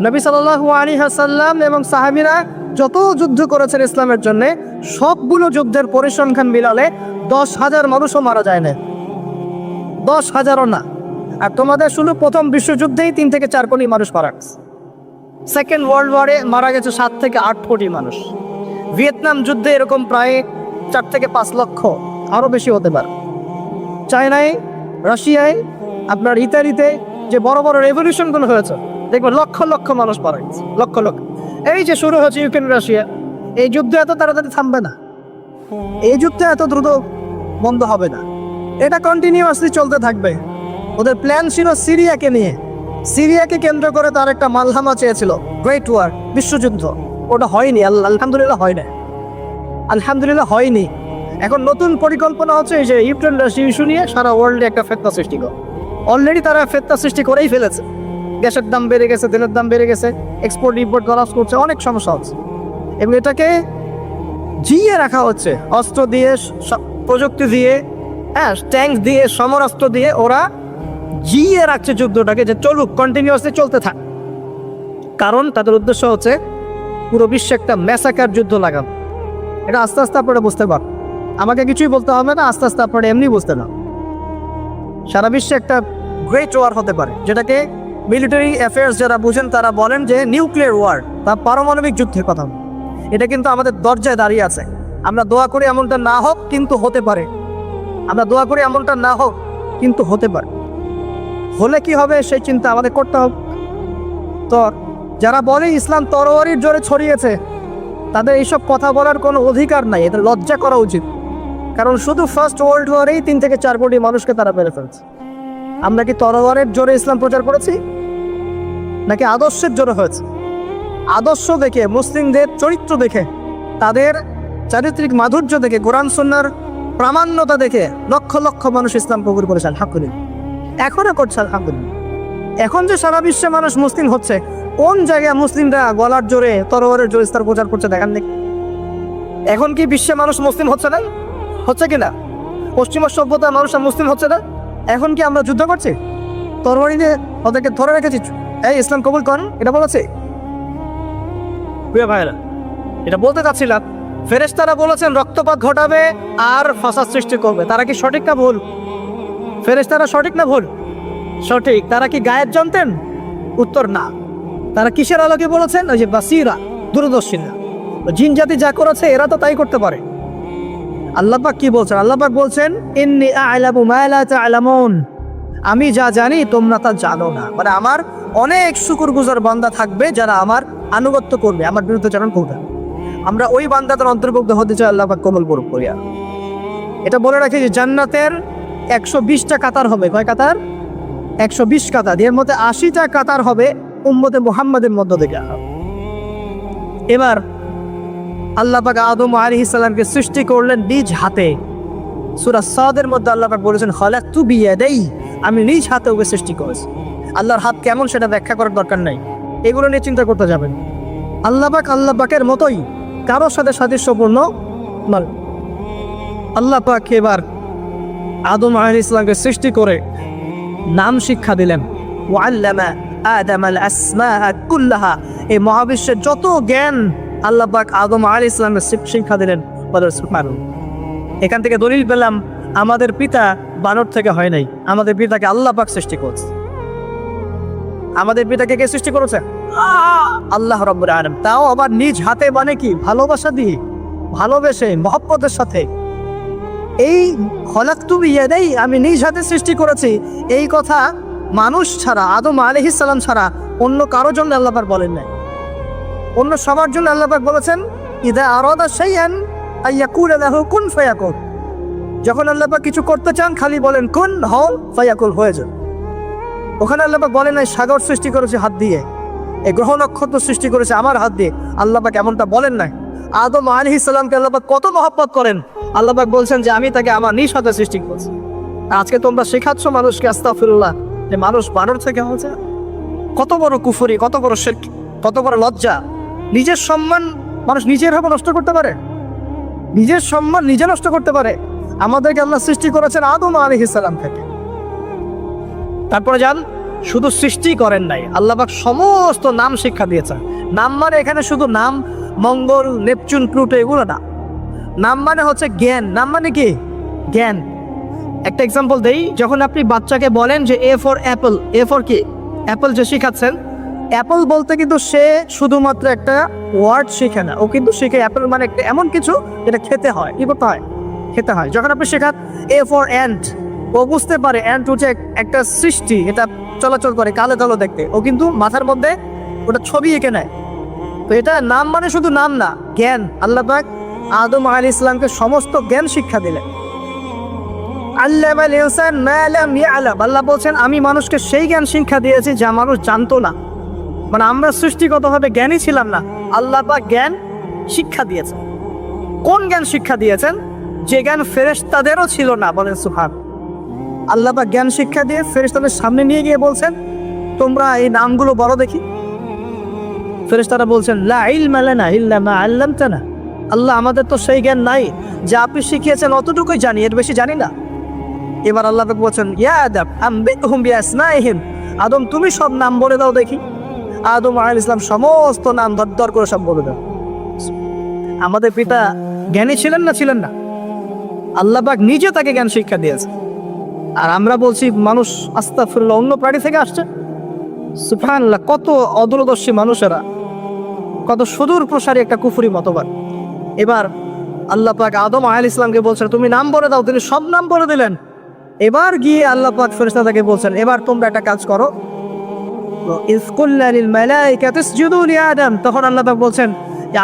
নবী সাল্লাল্লাহু আলাইহি ওয়াসাল্লাম এবং সাহাবীরা যত যুদ্ধ করেছেন ইসলামের জন্য, সবগুলো যুদ্ধের পরিসংখ্যান মিলালে 10,000 মানুষও মারা যায় না, 10,000ও না। আর তোমাদের শুধু প্রথম বিশ্বযুদ্ধেই 3 থেকে 4 কোটি মানুষ মারা গেছে। সেকেন্ড ওয়ার্ল্ড ওয়ারে মারা গেছে 7 থেকে 8 কোটি মানুষ। ভিয়েতনাম যুদ্ধে এরকম প্রায় 4 থেকে 5 লক্ষ, আরও বেশি হতে পারে। চায়নায়, রাশিয়ায়, আপনার ইতালিতে যে বড় বড় রেভলিউশনগুলো হয়েছে, দেখবেন লক্ষ লক্ষ মানুষ মারা গেছে, লক্ষ লক্ষ। এই যে শুরু হয়েছে ইউক্রেন রাশিয়া, এই যুদ্ধ এত তাড়াতাড়ি থামবে না, এই যুদ্ধ এত দ্রুত বন্ধ হবে না। এটা কন্টিনিউয়াসলি চলতে থাকবে। ওদের প্ল্যান ছিল সিরিয়াকে নিয়ে, সিরিয়াকে কেন্দ্র করে তার একটা মালহামা চেয়েছিল, গ্রেট ওয়ার, বিশ্বযুদ্ধ। ওটা হয়নি, আলহামদুলিল্লাহ হয় না, আলহামদুলিল্লাহ হয়নি। এখন নতুন পরিকল্পনা হচ্ছে এই যে ইউক্রেন রাশিয়া ইস্যু নিয়ে সারা ওয়ার্ল্ডে একটা ফেতনা সৃষ্টি করে। অলরেডি তারা ফেতনা সৃষ্টি করেই ফেলেছে। গ্যাসের দাম বেড়ে গেছে, তেলের দাম বেড়ে গেছে, এক্সপোর্ট ইম্পোর্ট করাস করছে, অনেক সমস্যা হচ্ছে। এবং এটাকে জিয়ে রাখা হচ্ছে অস্ত্র দিয়ে, প্রযুক্তি দিয়ে, হ্যাঁ, ট্যাঙ্ক দিয়ে, সমরাস্ত্র দিয়ে ওরা জিয়ে রাখছে যুদ্ধটাকে, যে চলুক, কন্টিনিউয়াসলি চলতে থাক। কারণ তাদের উদ্দেশ্য হচ্ছে পুরো বিশ্বে একটা ম্যাসাকার যুদ্ধ লাগানো। এটা আস্তে আস্তে আপনারা বুঝতে পারেন, আমাকে কিছুই বলতে হবে না, আস্তে আস্তে আপনারা এমনি বুঝতে না। সারা বিশ্বে একটা গ্রেট ওয়ার হতে পারে, যেটাকে মিলিটারি অ্যাফেয়ার্স যারা বুঝেন তারা বলেন যে নিউক্লিয়ার ওয়ার বা পারমাণবিক যুদ্ধের কথা। এটা কিন্তু আমাদের দরজায় দাঁড়িয়ে আছে। আমরা দোয়া করি এমনটা না হোক, কিন্তু হতে পারে। আমরা দোয়া করি এমনটা না হোক, কিন্তু হতে পারে। হলে কি হবে সেই চিন্তা আমাদের করতে হবে। তো যারা বলে ইসলাম তরবারির জোরে ছড়িয়েছে, তাদের এইসব কথা বলার কোনো অধিকার নাই, এদের লজ্জা করা উচিত। কারণ শুধু ফার্স্ট ওয়ার্ল্ড ওয়ারেই 3 থেকে 4 কোটি মানুষকে তারা মেরে ফেলছে। আমরা কি তরবারের জোরে ইসলাম প্রচার করেছি, নাকি আদর্শের জোরে হয়েছে? আদর্শ দেখে, মুসলিমদের চরিত্র দেখে, তাদের চারিত্রিক মাধুর্য দেখে, কোরআন সুন্নাহর প্রামাণ্যতা দেখে লক্ষ লক্ষ মানুষ ইসলাম কবুল করেছে, আলহামদুলিল্লাহ। এখনো করছে, আলহামদুলিল্লাহ। এখন যে সারা বিশ্বে মানুষ মুসলিম হচ্ছে, কোন জায়গায় মুসলিমরা গলার জোরে, তরবারের জোরে ইসলাম প্রচার করছে দেখান দেখি। এখন কি বিশ্বে মানুষ মুসলিম হচ্ছে না? হচ্ছে কিনা? পশ্চিমা সভ্যতার মানুষরা মুসলিম হচ্ছে না? এখন কি আমরা যুদ্ধ করছি? তরবারি দিয়ে ওদেরকে ধরে রেখেছি, এই ইসলাম কবুল করেন, এটা বলেছে? প্রিয় ভাইরা, এটা বলতে চাচ্ছিলাম, ফেরেশতারা বলেছেন রক্তপাত ঘটাবে আর ফাসাদ সৃষ্টি করবে। তারা কি সঠিক না ভুল? ফেরেশতারা সঠিক না ভুল? সঠিক। তারা কি গায়েব জানতেন? উত্তর না। তারা কিসের আলোকে বলেছেন? ওই যে বাসিরা, দূরদর্শী না। জিন জাতি যা করেছে এরা তো তাই করতে পারে। আল্লাহ পাক কি বলছেন? আল্লাহ পাক বলছেন ইন্নী আ'লামু মা লা তা'লামুন, আমি যা জানি তোমরা তা জানো না। মানে আমার অনেক শুকরগুজার বান্দা থাকবে যারা আমার আনুগত্য করবে, আমার বিরুদ্ধে চারণ করবে। আমরা ওই বান্দাদের অন্তর্ভুক্ত হতে চাই, আল্লাহ পাক কবুল করুক করিয়া। এটা বলে রাখি যে জান্নাতের 120টা কাতার হবে। কয় কাতার? 120 কাতার। এর মধ্যে 80টা কাতার হবে উম্মতে মুহাম্মাদের মধ্য থেকে। এবার আল্লাহ পাক আদম আলাইহিস সালামকে সৃষ্টি করলেন নিজ হাতে। সূরা সাদের মধ্যে আল্লাহ পাক বলেছেন খালাকতু বিয়াদাই, আমি নিজ হাতে ওকে সৃষ্টি করেছি। আল্লাহর হাত কেমন সেটা ব্যাখ্যা করার দরকার নাই, এগুলো নিয়ে চিন্তা করতে যাবেন। আল্লাহ পাকের মতোই কারোর সাথে সাদৃশ্যপূর্ণ নয়। আল্লাহ পাক এবার আদম আলাইহিস সালামকে সৃষ্টি করে নাম শিক্ষা দিলেন। ওয়াল্লামা আদামাল আসমাআ কুল্লাহা, এই মহাবিশ্বের যত জ্ঞান আল্লাহ পাক আদম আলাইহিস সালামকে শিক্ষা দিলেন। সুবহানাল্লাহ। এখান থেকে দলিল পেলাম আমাদের পিতা বানর থেকে হয় নাই, আমাদের পিতাকে আল্লাহ পাক সৃষ্টি করেছে। আমাদের পিতাকে কে সৃষ্টি করেছে? আল্লাহ রাব্বুল আলামিন। তাও আবার নিজ হাতে, মানে কি? ভালোবাসা দিয়ে, ভালোবেসে, মহব্বতের সাথে। এই খলাকতু বিয়াদাই, আমি নিজ হাতে সৃষ্টি করেছি, এই কথা মানুষ ছাড়া, আদম আলাইহিস সালাম ছাড়া অন্য কারোর জন্য আল্লাহ পাক বলেন নাই। অন্য সবার জন্য আল্লাহ পাক বলেছেন ইযা আরাদা শাইআন আইয়াকুলা লাহু কুন ফায়াকুন। যখন আল্লাহ পাক কিছু করতে চান খালি বলেন কুন, হও, ফায়াকুল, হয়ে যান। ওখানে আল্লাহ পাক বলেন নাই সাগর সৃষ্টি করেছে হাত দিয়ে, এই গ্রহ নক্ষত্র সৃষ্টি করেছে আমার হাত দিয়ে। আল্লাহ পাক এমনটা বলেন নাই। আদম আলাইহিস সালামকে আল্লাহ পাক কত মহব্বত করেন, আল্লাহ পাক বলছেন যে আমি তাকে আমার নিজ হাতে সৃষ্টি করেছি। আজকে তোমরা শেখাচ্ছ মানুষকে আস্তাগফিরুল্লাহ যে মানুষ বানর থেকে হয়েছে। কত বড় কুফরি, কত বড় শিরক, কত বড় লজ্জা। নিজের সম্মান মানুষ নিজের ভাবে নষ্ট করতে পারে, নিজের সম্মান নিজে নষ্ট করতে পারে। আমাদেরকে আল্লাহ সৃষ্টি করেছেন আদম আলাইহিস সালাম থেকে। তারপরে যান, শুধু সৃষ্টি করেন নাই, আল্লাহ পাক সমস্ত নাম শিক্ষা দিয়েছেন। নাম মানে এখানে শুধু নাম, মঙ্গল, নেপচুন, প্লুটো এগুলো না। নাম মানে হচ্ছে জ্ঞান। নাম মানে কি? জ্ঞান। একটা এক্সাম্পল দেই, যখন আপনি বাচ্চাকে বলেন যে A for Apple, A for কি? অ্যাপল যে শিখাচ্ছেন, অ্যাপল বলতে কিন্তু সে শুধুমাত্র একটা ওয়ার্ড শিখে না, ও কিন্তু শিখে অ্যাপল মানে একটা এমন কিছু যেটা খেতে হয়। কি করতে হয়? খেতে হয়। যখন আপনি শেখান এ ফর অ্যান্ট, ও বুঝতে পারে অ্যান্ট হচ্ছে একটা সৃষ্টি, এটা চলাচল করে, কালো কালো দেখতে, ও কিন্তু মাথার মধ্যে ওটা ছবি এঁকে নেয়। তো এটা নাম মানে শুধু নাম না, জ্ঞান। আল্লাহ পাক আদম আলাইহিস সালামকে সমস্ত জ্ঞান শিক্ষা দিলেন। আল্লামাল ইনসান মা লাম ইয়ালাম, আল্লাহ বলছেন আমি মানুষকে সেই জ্ঞান শিক্ষা দিয়েছি যা মানুষ জানতো না। মানে আমরা সৃষ্টিগতভাবে জ্ঞানী ছিলাম না, আল্লাহ পাক জ্ঞান শিক্ষা দিয়েছেন। কোন জ্ঞান শিক্ষা দিয়েছেন? যে জ্ঞান ফেরেশতাদেরও ছিল না। বলেন সুবহান। আল্লাহ পাক জ্ঞান শিক্ষা দিয়ে ফেরেশতাদের সামনে নিয়ে গিয়ে বলছেন তোমরা এই নামগুলো বলো দেখি। ফেরেশতারা বলছেন লা ইলমা লানা ইল্লা মা আল্লামতানা, আল্লাহ আমাদের তো সেই জ্ঞান নাই, যা আপনি শিখিয়েছেন অতটুকুই জানি, এর বেশি জানি না। এবার আল্লাহ পাক বলছেন ইয়া আদম আম্বিহুম বিআসমাইহিম, আদম তুমি সব নাম বলে দাও দেখি। আদম আলাইহিস সালাম সমস্ত নাম দর করে সব বলে দাও। আমাদের পিতা জ্ঞানী ছিলেন না? ছিলেন না। আল্লাহ পাক নিজে তাকে জ্ঞান শিক্ষা দিয়েছে। আর আমরা বলছি মানুষ আস্তাগফিরুল্লাহ অন্য প্রাণী থেকে আসছে। সুবহানাল্লাহ, কত অদূরদর্শী মানুষেরা, কত সুদূর প্রসারী একটা কুফরি মতবাদ। এবার আল্লাহ পাক আদম আলাইহিস সালামকে বলছেন তুমি নাম বলে দাও, তিনি সব নাম বলে দিলেন। এবার গিয়ে আল্লাহ পাক ফেরেশতাদেরকে বলছেন এবার তোমরা একটা কাজ করো। ইয কুল্না লিল মালাইকাতি ইসজুদু লিআদম, তখন আল্লাহ পাক বলছেন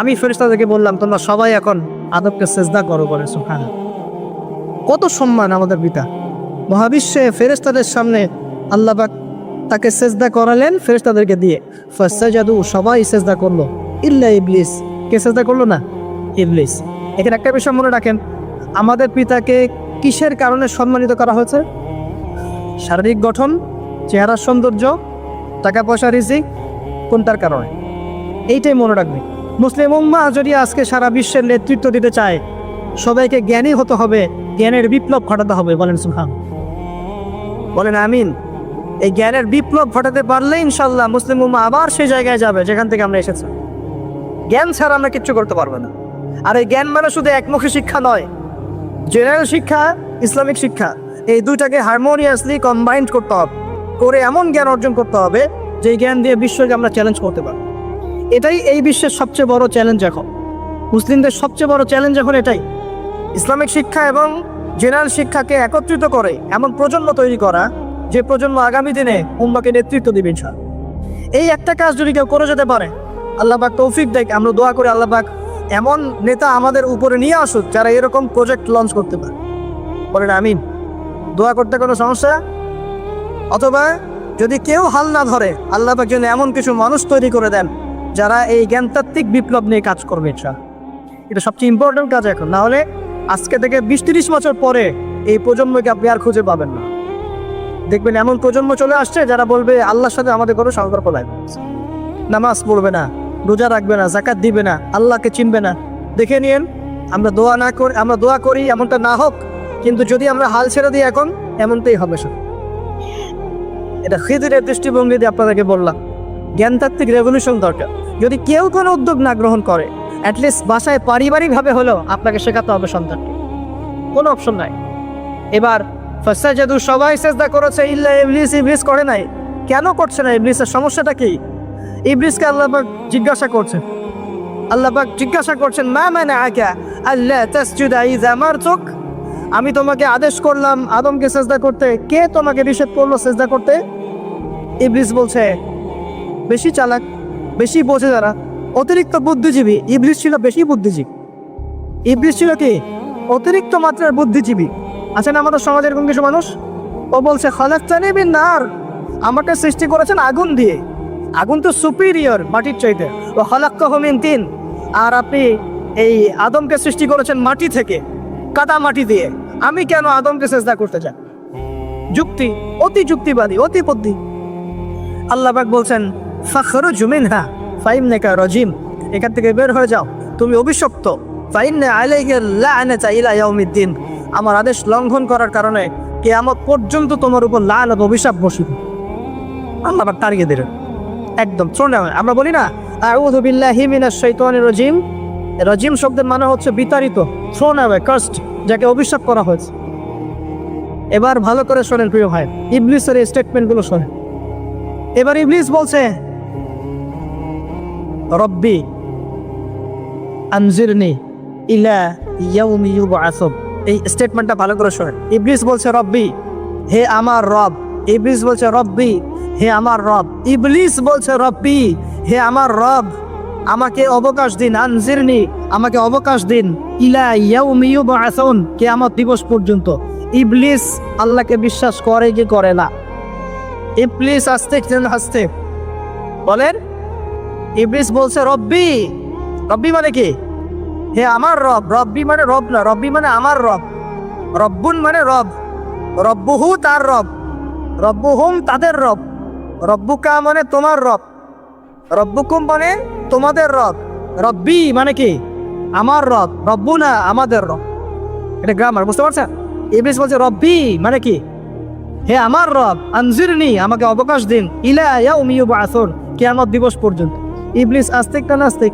আমি ফেরেশতাদেরকে বললাম তোমরা সবাই এখন আদমকে সিজদা করো। বলে সুবহানাল্লাহ, কত সম্মান আমাদের পিতা। মহাবিশ্বে ফেরেশতাদের সামনে আল্লাহ পাক তাকে সিজদা করালেন ফেরেশতাদেরকে দিয়ে। ফাসাজাদু, সবাই সিজদা করলো ইল্লা ইবলিস। কে সিজদা করলো না? ইবলিস। এখানে একটা বিষয় মনে রাখেন, আমাদের পিতাকে কিসের কারণে সম্মানিত করা হয়েছে? শারীরিক গঠন, চেহারার সৌন্দর্য, টাকা পয়সা, রিজিক, কোনটার কারণে? এইটাই মনে রাখবে। মুসলিম উম্মাহ যদি আজকে সারা বিশ্বের নেতৃত্ব দিতে চায়, সবাইকে জ্ঞানী হতে হবে, জ্ঞানের বিপ্লব ঘটাতে হবে। বলেন সুবহান, বলেন আমিন। এই জ্ঞানের বিপ্লব ঘটাতে পারলে ইনশাল্লাহ মুসলিম উম্মাহ আবার সেই জায়গায় যাবে যেখান থেকে আমরা এসেছি। জ্ঞান ছাড়া আমরা কিচ্ছু করতে পারবো না। আর এই জ্ঞান মানে শুধু একমুখী শিক্ষা নয়, জেনারেল শিক্ষা, ইসলামিক শিক্ষা, এই দুইটাকে হারমোনিয়াসলি কম্বাইন্ড করতে হবে, করে এমন জ্ঞান অর্জন করতে হবে যে জ্ঞান দিয়ে বিশ্বকে আমরা চ্যালেঞ্জ করতে পারবো। এটাই এই বিশ্বের সবচেয়ে বড় চ্যালেঞ্জ এখন, মুসলিমদের সবচেয়ে বড় চ্যালেঞ্জ এখন এটাই। ইসলামিক শিক্ষা এবং জেনারেল শিক্ষাকে একত্রিত করে এমন প্রজন্ম তৈরি করা, যে প্রজন্ম আগামী দিনে উম্মাহকে নেতৃত্ব দিবে ইনশাআল্লাহ। এই একটা কাজ যদি কেউ করে যেতে পারে, আল্লাহ পাক তৌফিক দেয়। আমরা দোয়া করি আল্লাহ পাক এমন নেতা আমাদের উপরে নিয়ে আসুক যারা এরকম প্রজেক্ট লঞ্চ করতে পারে। বলেন আমিন। দোয়া করতে কোনো সমস্যা? অথবা যদি কেউ হাল না ধরে, আল্লাহ পাক যেন এমন কিছু মানুষ তৈরি করে দেন যারা এই জ্ঞানতাত্ত্বিক বিপ্লব নিয়ে কাজ করবে ইনশাআল্লাহ। এটা সবচেয়ে ইম্পর্টেন্ট কাজ এখন। না হলে আজকে থেকে 20-30 বছর পরে এই প্রজন্মকে আপনি আর খুঁজে পাবেন না। দেখবেন এমন প্রজন্ম চলে আসছে যারা বলবে আল্লাহর সাথে আমাদের কোনো সম্পর্ক নাই, নামাজ পড়বে না, রোজা রাখবে না, যাকাত দিবে না, আল্লাহকে চিনবে না। দেখে নিন, আমরা দোয়া করি এমনটা না হোক, কিন্তু যদি আমরা হাল ছেড়ে দিই এখন, এমনটাই হবে সব। এটা খিদিরের দৃষ্টিভঙ্গি দিয়ে আপনাদেরকে বললাম, জ্ঞানতাত্ত্বিক রেভলিউশন দরকার। যদি কেউ কোনো উদ্যোগ না গ্রহণ করে, অ্যাটলিস্ট বাসায় পারিবারিকভাবে হলেও আপনাকে শেখাতে হবে সন্তানকে, কোনো অপশন নাই। এবার ফাসাজাদু, সবাই সিজদা করেছে ইল্লা ইবলিস। ইবলিস করে নাই। কেন করছে না? ইবলিসের সমস্যাটা কি? ইবলিসকে আল্লাহ পাক জিজ্ঞাসা করছেন, মা মানাআকা আল্লা তাসজুদা ইযা আমারতুক, আমি তোমাকে আদেশ করলাম আদমকে সিজদা করতে, কে তোমাকে নিষেধ করলো সিজদা করতে? ইবলিস বলছে বেশি চালাক, বেশি বোঝে যারা, অতিরিক্ত বুদ্ধিজীবী। ইবলিস ছিল বেশি বুদ্ধিজীবী। ইবলিস ছিল কি? অতিরিক্ত মাত্রার বুদ্ধিজীবী। আছেন আমাদের সমাজে এরকম কিছু মানুষ, ও বলছে খালাকতানি বিন নার, আমাকে সৃষ্টি করেছেন আগুন দিয়ে, আগুন তো সুপিরিয়র মাটির চাইতে। ও খালাক্তাহু মিন তিন, আর আপনি এই আদমকে সৃষ্টি করেছেন মাটি থেকে, কাদা মাটি দিয়ে, আমি কেন আদমকে সিজদা করতে চাই? যুক্তি, অতি যুক্তিবাদী, অতি বুদ্ধি। আল্লাহ পাক বলছেন ফাখরুজ মিনহা ফাইন্নাকা রাজিম, এখান থেকে বের হয়ে যাও, তুমি অভিশপ্ত। ফাইন্না আলাইকা লা'নাতা ইলা ইয়াউমিদ্দিন, আমার আদেশ লঙ্ঘন করার কারণে কিয়ামত পর্যন্ত তোমার উপর লানত, অভিশাপ বসিবে। আল্লাহ পাক তাড়িয়ে দিলেন একদম। আমরা বলি না আউযু বিল্লাহি মিনাশ শাইতানির রাজিম, রাজিম শব্দের মানে হচ্ছে বিতাড়িত, থ্রোন অ্যাওয়ে, কার্সড, যাকে অভিশাপ করা হয়েছে। এবার ভালো করে শোনেন প্রিয় ভাই, ইবলিসের এই স্টেটমেন্টগুলো শোনেন। এবার ইবলিস বলছে রব্বি আনজিরনি ইলা ইয়াউমি ইউবআসুন, এই স্টেটমেন্টটা ভালো করে শোনেন। ইবলিস বলছে রব্বি, হে আমার রব। ইবলিস বলছে রব্বি, হে আমার রব। ইবলিস বলছে রব্বি, হে আমার রব, আমাকে অবকাশ দিন। আনজিরনি, আমাকে অবকাশ দিন। ইলা ইয়াউমি ইউবআসুন, কিয়ামত দিবস পর্যন্ত। ইবলিস আল্লাহকে বিশ্বাস করে কি করে না? ইবলিস আস্তে আস্তে বলেন, ইবলিস বলছে রব্বি। রব্বি মানে কি? হে আমার রব। রব্বি মানে রব না, রব্বি মানে আমার রব। রব্বুন মানে রব, রব্বুহু তার রব, রব্বুহুম তাদের রব, রব্বুকা মানে তোমার রব, রব্বুকুম মানে তোমাদের রব, রব্বি মানে কি? আমার রব, রব্বুনা আমাদের রব। এটা গ্রামার, বুঝতে পারছেন? ইবলিস বলছে রব্বি মানে কি? হে আমার রব, আনজিরনি আমাকে অবকাশ দিন, ইলা ইয়াউমি ইউবআসুন কিয়ামত দিবস পর্যন্ত। ইবলিস আস্তিক না নাস্তিক?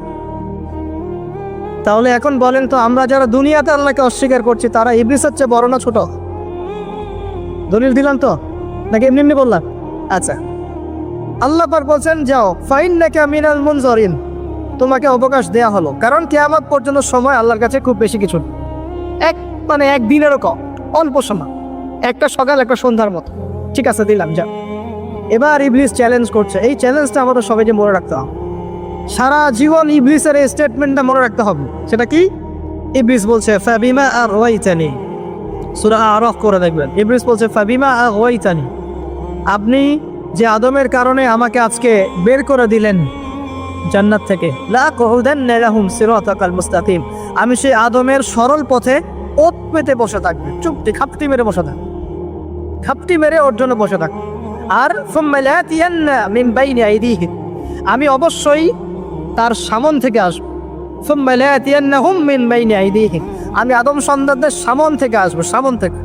তাহলে এখন বলেন তো, আমরা যারা দুনিয়াতে আল্লাহকে অস্বীকার করছি তারা ইবলিসের চেয়ে বড় না ছোট? দলিল দিলাম তো, নাকি এমনি এমনি বললাম? আচ্ছা, আল্লাহ পাক বলছেন যাও, ফাইন্নাকা মিনাল মুনজারিন, তোমাকে অবকাশ দেয়া হলো, কারণ কিয়ামত পর্যন্ত সময় আল্লাহর কাছে খুব বেশি কিছু না। এক দিনেরও কম, অল্প সময়, একটা সকাল একটা সন্ধ্যার মতো। ঠিক আছে, দিলাম, যা। এবার ইবলিস চ্যালেঞ্জ করছে। এই চ্যালেঞ্জটা আমাদের সবাইকে মনে রাখতে হবে, সারা জীবন ইবলিসের এই স্টেটমেন্টটা মনে রাখতে হবে। সেটা কি? ইবলিস বলছে ফাবিমা আগওয়াইতানি, সূরা আরাফ করে দেখবেন। ইবলিস বলছে ফাবিমা আগওয়াইতানি, আপনি যে আদমের কারণে আমাকে আজকে বের করে দিলেন জান্নাত থেকে, লা কুউদান্না লাহুম সিরাতাকাল মুস্তাকিম, আমি সেই আদমের সরল পথে ওত পেতে বসে থাকবে, চুপটি খাপটি মেরে বসে থাকবে, খাপটি মেরে ওর জন্য বসে থাকবে। আর সুম্মা লাতিয়ান্না মিন বাইনি আইদিহিম, আমি অবশ্যই তার সামন থেকে আসবো। সুম্মা লাতিয়ান্নাহুম মিন বাইনি আইদিহিম, আমি আদম সন্তানদের সামন থেকে আসবো, সামন থেকে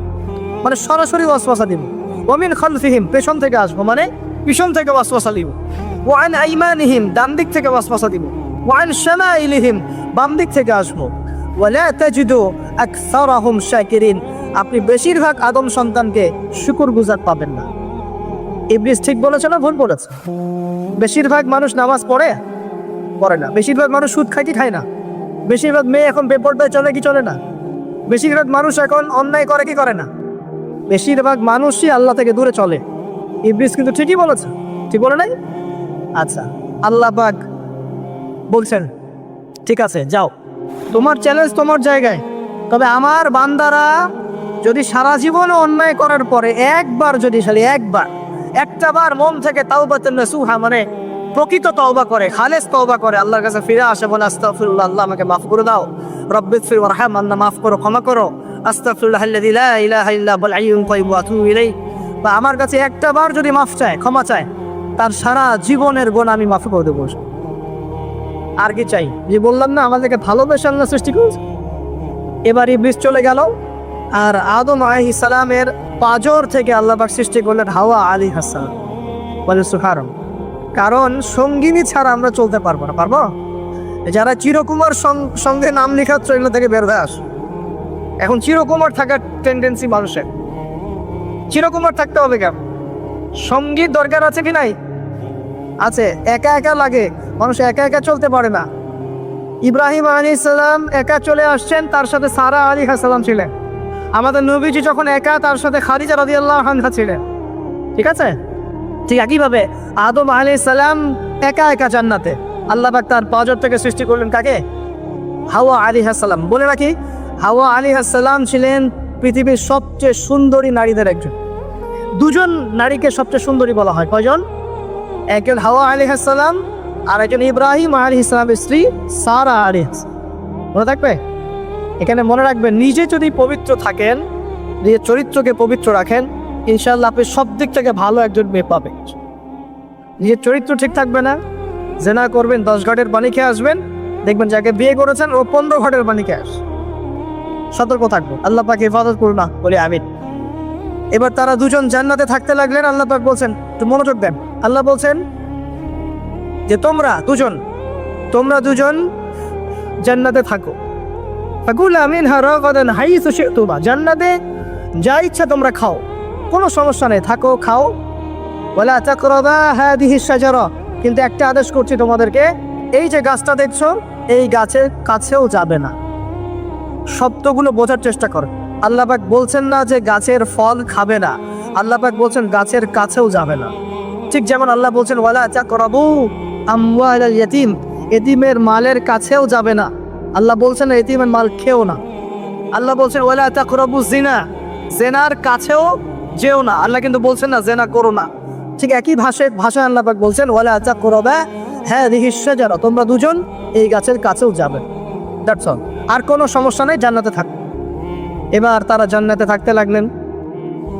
মানে সরাসরি ওয়াসওয়াসা দিব। ওয়া মিন খালফিহিম, পেছন থেকে আসবো মানে পিছন থেকে ওয়াসওয়াসা দিব। ওয়া আন আইমানিহিম, ডান দিক থেকে ওয়াসওয়াসা দিব। ওয়া আন শামাইলিহিম, বাম দিক থেকে আসবো। ওয়া লা তাজিদু আকসারাহুম শাকিরিন, আপনি বেশিরভাগ আদম সন্তানকে শুকরগুজার পাবেন না। ইবলিস ঠিক বলেছে না ভুল বলেছে? বেশিরভাগ মানুষ নামাজ পড়ে না, বেশিরভাগ মানুষ সুদ খায় কি খায় না, বেশিরভাগ মেয়ে এখন বেপরদায় চলে কি চলে না, বেশিরভাগ মানুষ এখন অন্যায় করে কি করে না, বেশিরভাগ মানুষই আল্লাহ থেকে দূরে চলে। ইবলিস কিন্তু ঠিকই বলেছে, ঠিক বলে নাই? আচ্ছা, আল্লাহ পাক বলছেন ঠিক আছে যাও, তোমার চ্যালেঞ্জ তোমার জায়গায়, তবে আমার বান্দারা যদি সারা জীবনে অন্যায় করার পরে একবার যদি একটা বার মন থেকে তাওবাতুন নাসুহা মানে প্রকৃত তওবা করে, খালেস তওবা করে, আল্লাহর কাছে ফিরে আসে, বলে আস্তাগফিরুল্লাহ, আল্লাহ আমাকে মাফ করে দাও, রব্বিগফির ওয়ারহাম, আল্লাহ মাফ করো, ক্ষমা করো, আস্তাগফিরুল্লাহ আল্লাযী লা ইলাহা ইল্লা হুয়াল হাইয়ুল কাইয়্যুম ওয়া আতুবু ইলাইহি, বা আমার কাছে একটা বার যদি মাফ চায়, ক্ষমা চায়, তার সারা জীবনের গুনাহ আমি মাফ করে দেবো। আর কি চাই? যে বললাম না আমাদেরকে ভালোবেসে আল্লাহ সৃষ্টি করেছে। এবার ইবলিস চলে গেল, আর আদম আলাইহিস সালামের পাঁজর থেকে আল্লাহ পাক সৃষ্টি করলেন হাওয়া আলাইহিস সালাম। বলে সুবহানাল্লাহ, কারণ সঙ্গিনী ছাড়া আমরা চলতে পারবো না। পারবো? যারা চিরকুমার সঙ্গে নাম লেখাচ্ছ এগুলো থেকে বের হয়ে আস। এখন চিরকুমার থাকার টেন্ডেন্সি মানুষের, চিরকুমার থাকতে হবে কেন? সঙ্গীত দরকার আছে কি নাই? আছে। একা একা লাগে, মানুষ একা একা চলতে পারে না। ইব্রাহিম আলাইহিস সালাম একা চলে আসছেন, তার সাথে সারা আলাইহিস সালাম ছিলেন। আমাদের নবীজি যখন একা, তার সাথে খাদিজা রাদিয়াল্লাহু আনহা ছিলেন। ঠিক আছে? ঠিক একইভাবে আদম আলাইহিস সালাম একা একা জান্নাতে, আল্লাহ পাক তার পাঁজর থেকে সৃষ্টি করলেন কাকে? হাওয়া আলাইহিস সালাম। বলে রাখি, হাওয়া আলাইহিস সালাম ছিলেন পৃথিবীর সবচেয়ে সুন্দরী নারীদের একজন। দুজন নারীকে সবচেয়ে সুন্দরী বলা হয়। কয়জন? একজন হাওয়া আলাইহিস সালাম, আর একজন ইব্রাহিম আলাইহিস সালামের স্ত্রী সারা আলাইহিস। মনে থাকবে? এখানে মনে রাখবেন, নিজে যদি পবিত্র থাকেন, নিজের চরিত্রকে পবিত্র রাখেন, ইনশাআল্লাহ আপনি সব দিক থেকে ভালো একজন মেয়ে পাবেন। নিজের চরিত্র ঠিক থাকবে না, জেনা করবেন, 10 ঘাটের পানি খেয়ে আসবেন, দেখবেন যাকে বিয়ে করেছেন ও 15 ঘাটের পানি খেয়ে আস। সতর্ক থাকবো, আল্লাহ পাক হেফাজত করুন না, বলি আমিন। এবার তারা দুজন জান্নাতে থাকতে লাগলেন। আল্লাহ পাক বলছেন, একটু মনোযোগ দেন, আল্লাহ বলছেন যে তোমরা দুজন জান্নাতে থাকো। ফাকুলা মিনহা রাগাদান হাইসু শি'তুমা, জান্নাতে যা ইচ্ছা তোমরা খাও, কোনো সমস্যা নেই, থাকো, খাও। ওয়ালা তাকরাবা হাদিহিশ শাজারা, কিন্তু একটা আদেশ করছি তোমাদেরকে, এই যে গাছটা দেখছো, এই গাছের কাছেও যাবে না। শব্দগুলো বোঝার চেষ্টা করো। আল্লাহ পাক বলছেন না যে গাছের ফল খাবে না, আল্লাহ পাক বলছেন গাছের কাছেও যাবে না। ঠিক যেমন আল্লাহ বলছেন ওয়ালা তাকরাবু আমওয়ালাল ইয়াতীম, এতিমের মালের কাছেও যাবে না। আল্লাহ বলছেন এতিমের মাল খেও না। আল্লাহ বলছেন ওয়ালা তাকরাবু জিনা, জেনার কাছেও যেও না। আল্লাহ কিন্তু বলছেন না জেনা করো না। ঠিক একই ভাষায় আল্লাহ পাক বলছেন ওয়ালা তাকরাবা হাযিহি শাজারা, তোমরা দুজন এই গাছের কাছেও যাবে। That's all. আর কোনো সমস্যা নেই, জান্নাতে থাক। এবার তারা জান্নাতে থাকতে লাগলেন।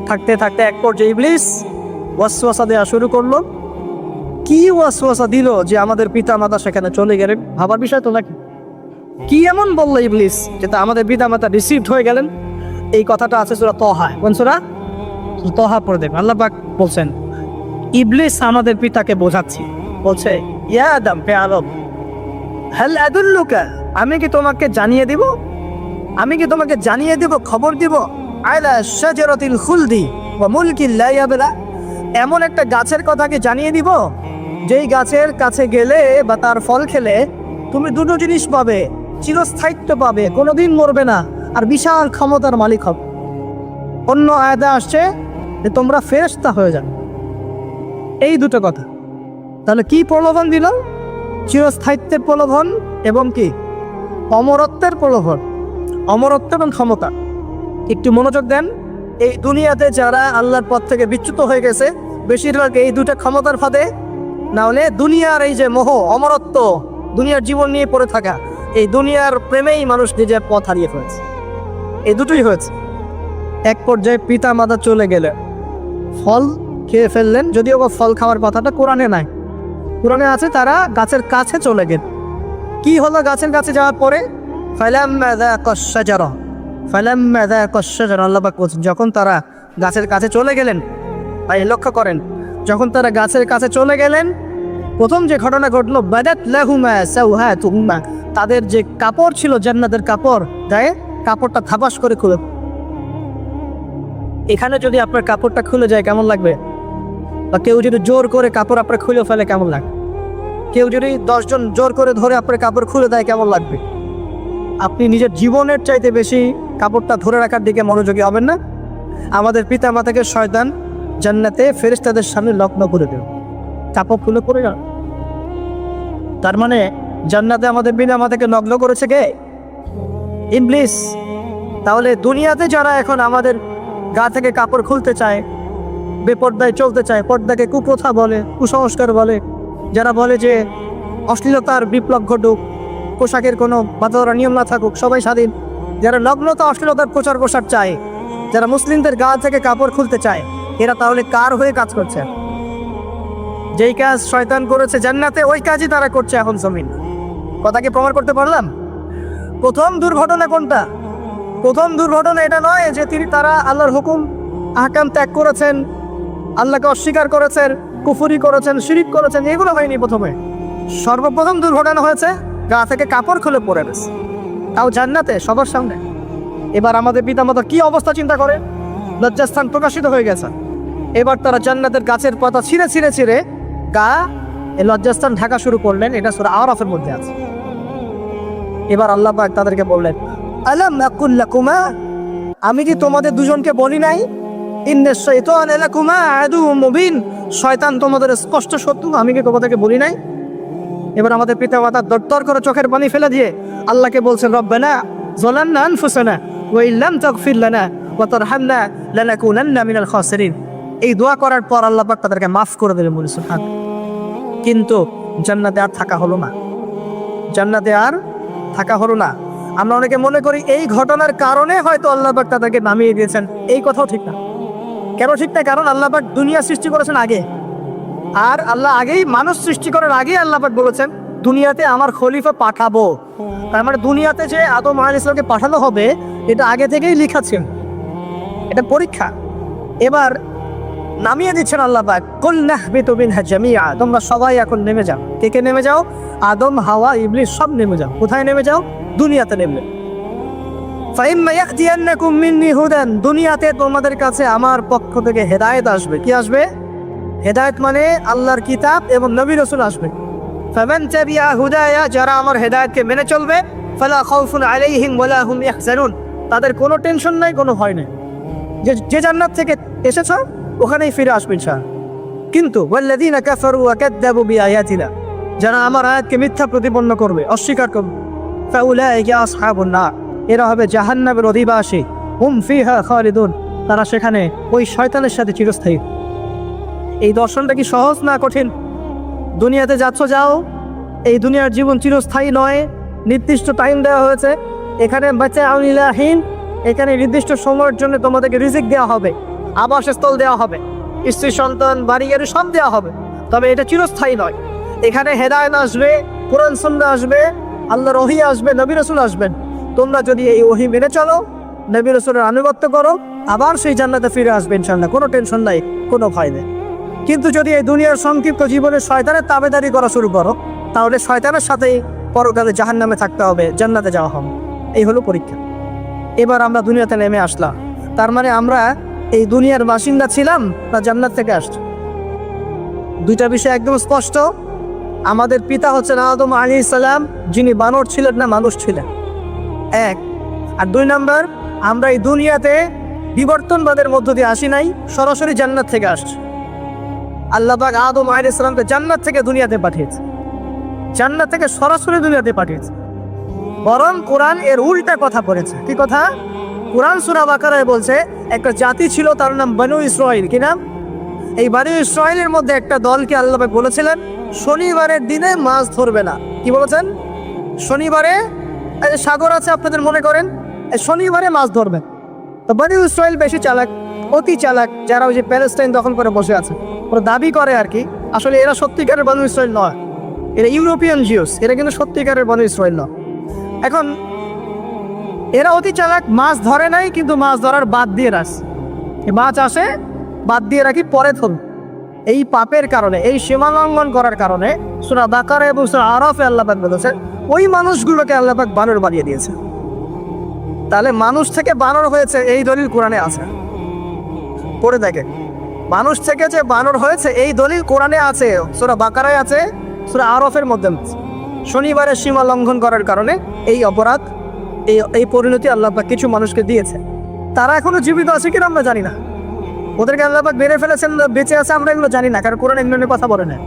থাকতে থাকতে এক পর্যায়ে ইবলিস ওয়াসওয়াসা দেওয়া শুরু করলো। কি ওয়াসওয়াসা দিল যে আমাদের পিতা মাতা সেখানে চলে গেলেন? ভাবার বিষয় তো নাকি? কি এমন বললো ইবলিস যেটা আমাদের পিতা মাতা রিসিভড হয়ে গেলেন? এই কথাটা আছে সূরা তাহা। কোন সূরা? তাহা পড়ে দেখবেন। আল্লাহ পাক বলছেন ইবলিস আমাদের পিতাকে বোঝাচ্ছি, বলছে ইয়া আদম, হে আদম, হাল আদুল্লুকা, আমি কি তোমাকে জানিয়ে দিব, খবর দিব, আলা শাজারাতিল খুলদি ওয়া মুলকিন লা ইয়াবলা, এমন একটা গাছের কথা কি জানিয়ে দিব যেই গাছের কাছে গেলে বা তার ফল খেলে তুমি দুটো জিনিস পাবে, চিরস্থায়িত্ব পাবে, কোনোদিন মরবে না, আর বিশাল ক্ষমতার মালিক হবে। অন্য আয়াতে আসছে যে তোমরা ফেরেশতা হয়ে যাবে। এই দুটো কথা। তাহলে কি প্রলোভন দিল? চিরস্থায়িত্বের প্রলোভন এবং কি অমরত্বের প্রলোভন, অমরত্ব এবং ক্ষমতা। একটু মনোযোগ দেন। এই দুনিয়াতে যারা আল্লাহর পথ থেকে বিচ্যুত হয়ে গেছে বেশিরভাগ এই দুটো ক্ষমতার ফাঁদে, না হলে দুনিয়ার এই যে মোহ, অমরত্ব, দুনিয়ার জীবন নিয়ে পড়ে থাকা, এই দুনিয়ার প্রেমেই মানুষ নিজের পথ হারিয়ে ফেলেছে। এই দুটোই হয়েছে। এক পর্যায়ে পিতা মাতা চলে গেলে ফল খেয়ে ফেললেন, যদিও বা ফল খাওয়ার কথাটা কোরআনে নাই। কোরআনে আছে তারা গাছের কাছে চলে গেল। কি হলো গাছের কাছে যাওয়ার পরে? ফালাম্মা যাকাশ শাজারা, আল্লাহ পাক বলছেন যখন তারা গাছের কাছে চলে গেলেন, ভাই লক্ষ্য করেন, যখন তারা গাছের কাছে চলে গেলেন প্রথম যে ঘটনা ঘটলো, বাদাত লাহুমা সাওহাতুহুমা, তাদের যে কাপড় ছিল জান্নাতের কাপড়, গায়ে কাপড়টা ধাপাস করে খুলে। এখানে যদি আপনার কাপড়টা খুলে যায় কেমন লাগবে? বা কেউ যদি জোর করে কাপড় আপনার খুলে ফেলে কেমন লাগবে? কেউ যদি 10 জন জোর করে ধরে আপনার কাপড় খুলে দেয় কেমন লাগবে? আপনি নিজের জীবনের চাইতে বেশি কাপড়টা ধরে রাখার দিকে মনোযোগী হবেন না? আমাদের পিতা মাতাকে শয়তান জান্নাতে ফেরেশতাদের সামনে লগ্ন করে দেবে, কাপড় খুলে পড়ে যান। তার মানে জান্নাতে আমাদের পিতা মাতাকে লগ্ন করেছে কে? ইবলিস। তাহলে দুনিয়াতে যারা এখন আমাদের গা থেকে কাপড় খুলতে চায়, বেপর্দায় চলতে চায়, পর্দাকে কুপ্রথা বলে, কুসংস্কার বলে, যারা বলে যে অশ্লীলতার বিপ্লব ঘটুক, পোশাকের কোনো বাধ্যতা নিয়ম না থাকুক, সবাই স্বাধীন, যারা নগ্নতা অশ্লীলতার প্রচার চায়, যারা মুসলিমদের গা থেকে কাপড় খুলতে চায়, এরা তাহলে কার হয়ে কাজ করছে? যেই কাজ শয়তান করেছে জান্নাতে ওই কাজই তারা করছে এখন জমিন। কথা কি প্রমাণ করতে পারলাম? প্রথম দুর্ঘটনা কোনটা? প্রথম দুর্ঘটনা এটা নয় যে তারা আল্লাহর হুকুম আহকাম ত্যাগ করেছেন, আল্লাহকে অস্বীকার করেছেন, কুফরি করেছেন, শিরিক করেছেন, এগুলো হয়নি। প্রথমে সর্বপ্রথম দুর্ঘটনা হয়েছে গা থেকে কাপড় খুলে পড়ে গেছে, তাও জান্নাতে সবার সামনে। এবার আমাদের পিতামাতা কি অবস্থা চিন্তা করে? লজ্জাস্থান প্রকাশিত হয়ে গেছে। এবার তারা জান্নাতের গাছের পাতা ছিঁড়ে গা এই লজ্জাস্থান ঢাকা শুরু করলেন। এটা সূরা আরাফের মধ্যে আছে। এবার আল্লাহ পাক তাদেরকে বললেন আলাম আকুল লাকুমা, আমি কি তোমাদের দুজনকে বলি নাই? ইন্নাশ শাইতানা লাকুমা আদুউম মুবিন, শয়তান তোমাদের স্পষ্ট শত্রু, আমি কি তোমাদেরকে বলি নাই? এবার আমাদের পিতা মাতা দরদর করে চোখের পানি ফেলে দিয়ে আল্লাহকে বলছেন রব্বানা যালামনা আনফুসানা ওয়া ইল্লাম তাগফির লানা ওয়া তারহামনা লানাকুনান্না মিনাল খাসিরিন। এই দোয়া করার পর আল্লাহ পাক তাদেরকে মাফ করে দিলেন, বলে সুবহান। কিন্তু জান্নাতে আর থাকা হলো না, জান্নাতে আর থাকা হলো না। আমরা অনেকে মনে করি এই ঘটনার কারণে হয়তো আল্লাহ পাক তাদেরকে নামিয়ে দিয়েছেন। এই কথাও ঠিক না। কেন ঠিক না? কারণ আল্লাহ পাক দুনিয়া সৃষ্টি করেছেন আগে, আর আল্লাহ আগেই মানুষ সৃষ্টি করার আগেই আল্লাহ পাক বলেছেন দুনিয়াতে আমার খলিফা পাঠাবো। তার মানে দুনিয়াতে যে আদম আলাইহিস সালামকে পাঠানো হবে এটা আগে থেকেই লেখা ছিল, এটা পরীক্ষা। এবার নামিয়ে দিচ্ছেন আল্লাহ পাক, কুল নাহবিতু মিনহা জামিআ, তোমরা সবাই এখন নেমে যাও। কে নেমে যাও? আদম, হাওয়া, ইবলিস সব নেমে যাও। কোথায় নেমে যাও? দুনিয়াতে নেমে। ফাইম্মা ইয়াতিয়ান্নাকুম মিন্নি হুদান, দুনিয়াতে তোমাদের কাছে আমার পক্ষ থেকে হেদায়েত আসবে। কি আসবে? হেদায়েত মানে আল্লাহর কিতাব এবং নবী রাসূল আসবে। ফামান তাবিআ হুদায়া, যারা আমার হেদায়েতকে মেনে চলবে, ফালা খাউফুন আলাইহিম ওয়ালা হুম ইয়াহজানুন, তাদের কোনো টেনশন নাই, কোনো ভয় নেই। যে জান্নাত থেকে এসেছো ওখানেই ফিরে আসবে ইনশাআল্লাহ। কিন্তু ওয়াল্লাযীনা কাফারু ওয়া কাযযাবু বিআয়াতিনা, যারা আমার আয়াতকে মিথ্যা প্রতিপন্ন করবে, অস্বীকার করবে, ফাউলাইকা আসহাবুন নার, এরা হবে জাহান্নামের অধিবাসী। হুম ফিহা খালিদুন, তারা সেখানে ওই শয়তানের সাথে চিরস্থায়ী। এই দর্শনটা কি সহজ না কঠিন? দুনিয়াতে যাচ্ছ যাও, এই দুনিয়ার জীবন চিরস্থায়ী নয়, নির্দিষ্ট টাইম দেওয়া হয়েছে। এখানে বাচ্চা আউলিলাহীন, এখানে নির্দিষ্ট সময়ের জন্য তোমাদেরকে রিজিক দেওয়া হবে, আবাসস্থল দেওয়া হবে, স্ত্রী সন্তান বাড়ি গাড়ি সব দেওয়া হবে, তবে এটা চিরস্থায়ী নয়। এখানে হেদায়েত আসবে, কোরআন সুন্নাহ আসবে, আল্লাহর ওহী আসবে, নবী রাসূল আসবেন। তোমরা যদি এই ওহী মেনে চলো, নবী রাসূলের আনুগত্য করো, আবার সেই জান্নাতে ফিরে আসবে ইনশাআল্লাহ, কোনো টেনশন নাই, কোনো ভয় নেই। কিন্তু যদি এই দুনিয়ার সংক্ষিপ্ত জীবনে শয়তানের তাবেদারি করা শুরু করো, তাহলে শয়তানের সাথেই পরকালে জাহান্নামে থাকতে হবে, জান্নাতে যাওয়া হবে। এই হলো পরীক্ষা। এবার আমরা দুনিয়াতে নেমে আসলাম, তার মানে আমরা এই দুনিয়ার বাসিন্দা ছিলাম না জান্নাত থেকে আসছি? দুইটা বিষয় একদম স্পষ্ট। আমাদের পিতা হচ্ছেন আদম আলাইহিস সালাম, যিনি বানর ছিলেন না মানুষ ছিলেন, এক। আর দুই নাম্বার, আমরা এই দুনিয়াতে বিবর্তনবাদের মধ্য দিয়ে আসি নাই, সরাসরি জান্নাত থেকে আসছি। আল্লাহ পাক আদম আলাইহিস সালামকে জান্নাত থেকে দুনিয়াতে পাঠিয়েছে, জান্নাত থেকে সরাসরি দুনিয়াতে পাঠিয়েছে। বরং কোরআন এর উল্টা কথা বলেছে। কি কথা? কোরআন সূরা বাকারায় বলছে একটা জাতি ছিল, তার নাম বনু ইসরাঈল। কি নাম? এই বনু ইসরাঈলের মধ্যে একটা দলকে আল্লাহ পাক বলেছিলেন শনিবারের দিনে মাছ ধরবে না। কি বলেছেন? শনিবারে সাগর আছে আপনাদের, মনে করেন শনিবারে মাছ ধরবেন। তো বনু ইসরাঈল বেশি চালাক, অতি চালাক, যারা ওই যে প্যালেস্টাইন দখল করে বসে আছে, ওরা দাবি করে আর কি, আসলে এরা সত্যিকারের বনু ইসরাঈল নয়, এরা ইউরোপিয়ান জিউস, এরা কিন্তু সত্যিকারের বনু ইসরাঈল নয়। এখন এরা অতি চালাক, মাছ ধরে নাই, কিন্তু মাছ ধরার বাদ দিয়ে রাখছে। মাছ আসে, বাদ দিয়ে রাখি, পরে ধরুন। এই পাপের কারণে, এই সীমা লঙ্ঘন করার কারণে সূরা বাকারা এবং সূরা আরাফে আল্লাহ পাক বলেছেন ওই মানুষগুলোকে আল্লাহ পাক বানর বানিয়ে দিয়েছে। তাহলে মানুষ থেকে বানর হয়েছে এই দলিল কোরআনে আছে, পড়ে দেখে। মানুষ থেকে যে বানর হয়েছে এই দলিল কোরআনে আছে, সূরা বাকারায় আছে, সূরা আরাফের মধ্যে। শনিবারের সীমা লঙ্ঘন করার কারণে এই অপরাধ, এই পরিণতি আল্লাহ পাক কিছু মানুষকে দিয়েছে। তারা এখনো জীবিত আছে কিনা আমরা জানি না, ওদেরকে আল্লাহ পাক মেরে ফেলেছেন, বেঁচে আছে আমরা এগুলো জানি না, কারণ কোরআন এগুলো নিয়ে কথা বলে না,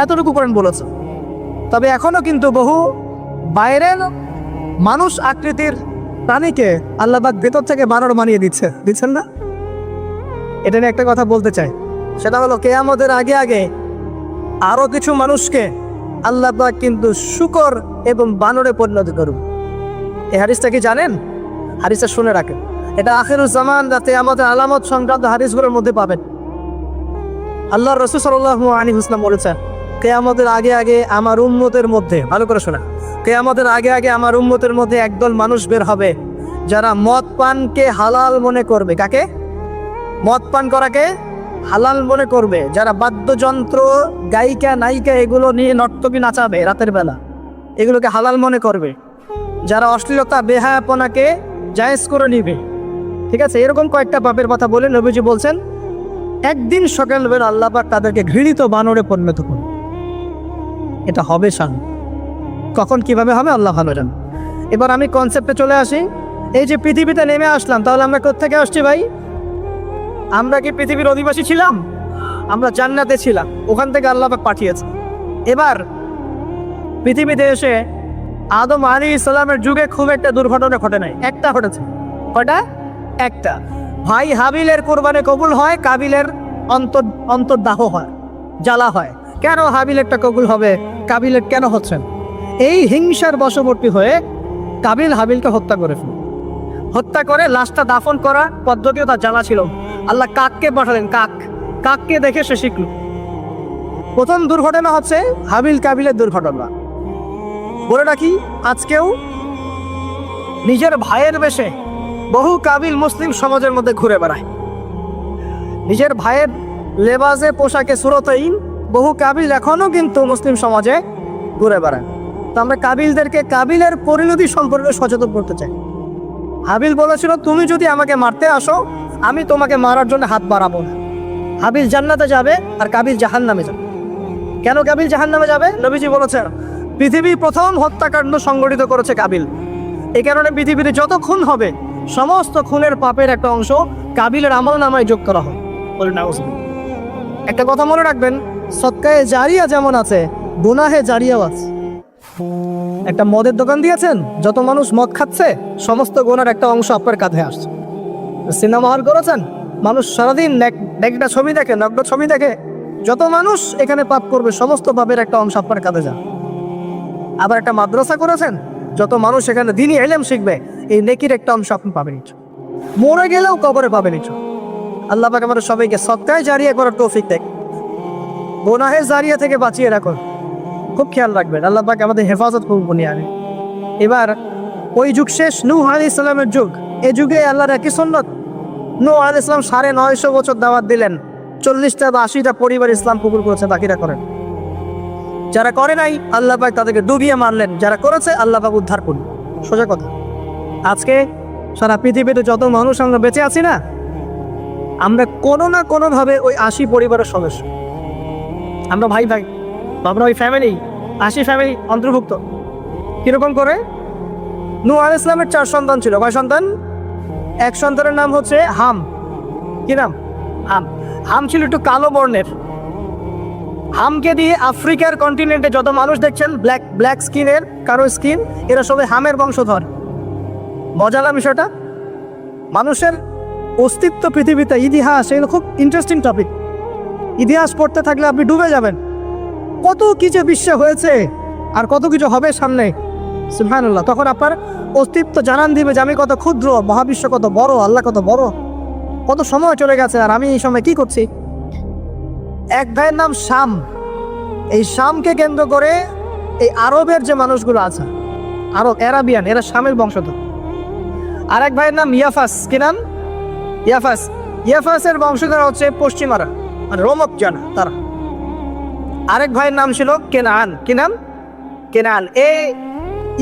এতটুকু কোরআন বলেছে। তবে এখনো কিন্তু বহু বাইরের মানুষ আকৃতির প্রাণীকে আল্লাহ পাক ভেতর থেকে বানর বানিয়ে দিচ্ছেন না? এটা নিয়ে একটা কথা বলতে চাই, সেটা হলো কিয়ামতের আগে আগে আরো কিছু মানুষকে আল্লাহ পাক কিন্তু শূকর এবং বানরে পরিণত করুন। এই হাদিসটা কি জানেন? হাদিসটা শুনে রাখেন, এটা আখিরুজ জামান রাতে আমাদের আলামত সংক্রান্ত হাদিসগুলোর মধ্যে পাবেন। আল্লাহর রাসূল সাল্লাল্লাহু আলাইহি ওয়াসাল্লাম বলেছেন কিয়ামতের আগে আগে আমার উম্মতের মধ্যে, ভালো করে শোনা, কিয়ামতের আগে আগে আমার উম্মতের মধ্যে একদল মানুষ বের হবে যারা মদ পানকে হালাল মনে করবে। কাকে? মদ পান করাকে হালাল মনে করবে, যারা বাদ্যযন্ত্র, গায়িকা, নায়িকা এগুলো নিয়ে নর্তকী নাচাবে রাতের বেলা, এগুলোকে হালাল মনে করবে, যারা অশ্লীলতা, বেহায়াপনাকে জায়েজ করে নিবে। ঠিক আছে, এরকম কয়েকটা পাপের কথা বলে নবীজি বলছেন একদিন সকালবেলা আল্লাহ পাক তাদেরকে ঘৃণিত বানরে পরিণত করবে। এটা হবে শান, কখন কিভাবে হবে আল্লাহ ভালো জানেন। এবার আমি কনসেপ্টে চলে আসি। এই যে পৃথিবীতে নেমে আসলাম, তাহলে আমরা কোত্থেকে আসছি ভাই? আমরা কি পৃথিবীর অধিবাসী ছিলাম? আমরা জান্নাতে ছিলাম, ওখান থেকে আল্লাহ পাক পাঠিয়েছে। এবার পৃথিবীতে এসে আদম আলাইহিস সালামের যুগে খুব একটা দুর্ঘটনা ঘটে নাই, একটা ঘটেছে। কয়টা? একটা। ভাই হাবিলের কোরবানি কবুল হয়, কাবিলের অন্তর্দাহ হয়, জ্বালা হয়। কেন হাবিলেরটা কবুল হবে, কাবিলের কেন হচ্ছেন? এই হিংসার বশবর্তী হয়ে কাবিল হাবিলকে হত্যা করে ফেলে, হত্যা করে লাশটা দাফন করা পদ্ধতিও তার জানা ছিল। আল্লাহ কাককে পাঠালেন, কাককে দেখে সে শিখল। প্রথম দুর্ঘটনা হচ্ছে হাবিল কাবিলের দুর্ঘটনা। বলে রাখি, আজকেও নিজের ভাইয়ের বেশে বহু কাবিল মুসলিম সমাজের মধ্যে ঘুরে বেড়ায়। নিজের ভাইয়ের লেবাসে, পোশাকে, সুরতেই বহু কাবিল এখনো কিন্তু মুসলিম সমাজে ঘুরে বেড়ায়। তো আমরা কাবিলদেরকে কাবিলের পরিণতি সম্পর্কে সচেতন করতে চাই। হাবিল বলেছিল তুমি যদি আমাকে মারতে আসো, আমি তোমাকে মারার জন্য হাত বাড়াবো না। হাবিল জান্নাতে যাবে আর কাবিল জাহান্নামে যাবে। কেন কাবিল জাহান্নামে যাবে? নবীজি বলেছেন পৃথিবীর প্রথম হত্যাকাণ্ড সংগঠিত করেছে কাবিল। এই কারণে পৃথিবীতে যত খুন হবে সমস্ত খুনের পাপের একটা অংশ কাবিলের আমলনামায় যোগ করা হয়। একটা কথা মনে রাখবেন, সদকায়ে জারিয়া যেমন আছে, গুনাহে জারিয়াও আছে। একটা মদের দোকান দিয়েছেন, যত মানুষ মদ খাচ্ছে সমস্ত গুনার একটা অংশ আপনার কাঁধে আসছে। সিনেমা হল করেছেন, মানুষ সারাদিন একটা ছবি দেখে, নগ্ন ছবি দেখে। যত মানুষ এখানে পাপ করবে সমস্ত পাপের একটা অংশ আপনার কাঁধে যান। আবার একটা মাদ্রাসা করেছেন, যত মানুষ এখানে দ্বীনি ইলম শিখবে এই নেকির একটা অংশ আপনি পাবেন। মরে গেলেও কবরে পাবেন। আল্লাহ পাক আমাদের সবাইকে সদকায়ে জারিয়া করার তৌফিক দেন, গুনাহে জারিয়া থেকে বাঁচিয়ে রাখুন। খুব খেয়াল রাখবেন, আল্লাহ পাক আমাদের হেফাজত করুন বুনিয়ানে। এবার ওই যুগ শেষ, নূহ আলাইহিস সালামের যুগ। এই যুগে আল্লাহর একই সুন্নাত। নূহ আলাইহিস সালাম 950 বছর দাওয়াত দিলেন, 40টা বা 80টা পরিবার ইসলাম কবুল করেছে, বাকিরা করেন। যারা করে নাই আল্লাহ পাক তাদেরকে ডুবিয়ে মারলেন, যারা করেছে আল্লাহ পাক উদ্ধার করলেন। সোজা কথা। আজকে সারা পৃথিবীতে যত মানুষ আমরা বেঁচে আছি না, আমরা কোনো না কোনোভাবে ওই 80 পরিবারের সদস্য। আমরা ভাই ভাই, আমরা ওই ফ্যামিলি, 80 ফ্যামিলি অন্তর্ভুক্ত। কিরকম করে? নূহ আলাইহিস সালামের 4 সন্তান ছিল। কয় সন্তান? এক সন্তানের নাম হচ্ছে হাম। কি নাম? হাম। হাম ছিল একটু কালো বর্ণের। হামকে দিয়ে আফ্রিকার কন্টিনেন্টে যত মানুষ দেখছেন ব্ল্যাক স্কিনের, কারো স্কিন, এরা সবাই হামের বংশধর। মজা না বিষয়টা? মানুষের অস্তিত্ব পৃথিবীতে, ইতিহাস, এগুলো খুব ইন্টারেস্টিং টপিক। ইতিহাস পড়তে থাকলে আপনি ডুবে যাবেন। কত কিছু বিশ্বে হয়েছে আর কত কিছু হবে সামনে, সুবহানাল্লাহ। তখন আপনার অস্তিত্ব জানান দিবে যে আমি কত ক্ষুদ্র, মহাবিশ্ব কত বড়, আল্লাহ কত বড়, কত সময় চলে গেছে আর আমি এই সময় কি করছি। এক ভাইয়ের নাম শাম। এই শামকে কেন্দ্র করে এই আরবের যে মানুষগুলো আছে, আরব, অ্যারাবিয়ান, এরা শামের বংশধর। আর এক ভাইয়ের নাম ইয়াফাস। কি নাম? ইয়াফাস। ইয়াফাসের বংশধর হচ্ছে পশ্চিমারা, মানে রোমক জানা তারা। আরেক ভাইয়ের নাম ছিল কেনান। কি নাম? কেনান।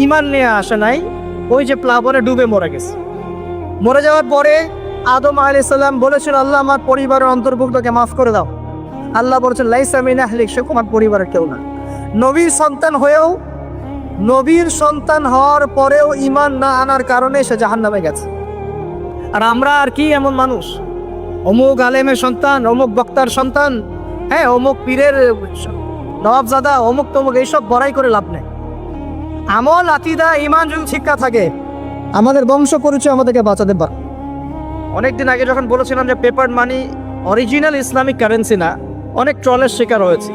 ইমান নিয়ে আসে নাই, ওই যে প্লাবনে ডুবে মরে গেছে। মরে যাওয়ার পরে আদম আলাইহিস সালাম বলেছিল, আল্লাহ আমার পরিবারের অন্তর্ভুক্তকে মাফ করে দাও। আল্লাহ বলেছেন, লাইসা মিন আহলিক, সে তোমার পরিবারের কেউ না। নবীর সন্তান হওয়ার পরেও ইমান না আনার কারণে সে জাহান্নামে গেছে। আর আমরা আর কি এমন মানুষ, অমুক আলেমের সন্তান, অমুক বক্তার সন্তান, হ্যাঁ অমুক পীরের নবাবজাদা, অমুক তমুক, এইসব বড়াই করে লাভ নেই। আমল, আকিদা, ইমান যদি শিক্ষা থাকে, আমাদের বংশ পরিচয় আমাদেরকে বাঁচাতে পারে। অনেকদিন আগে যখন বলেছিলাম যে পেপার মানি অরিজিনাল ইসলামিক কারেন্সি না, অনেক ট্রলের শিকার হয়েছে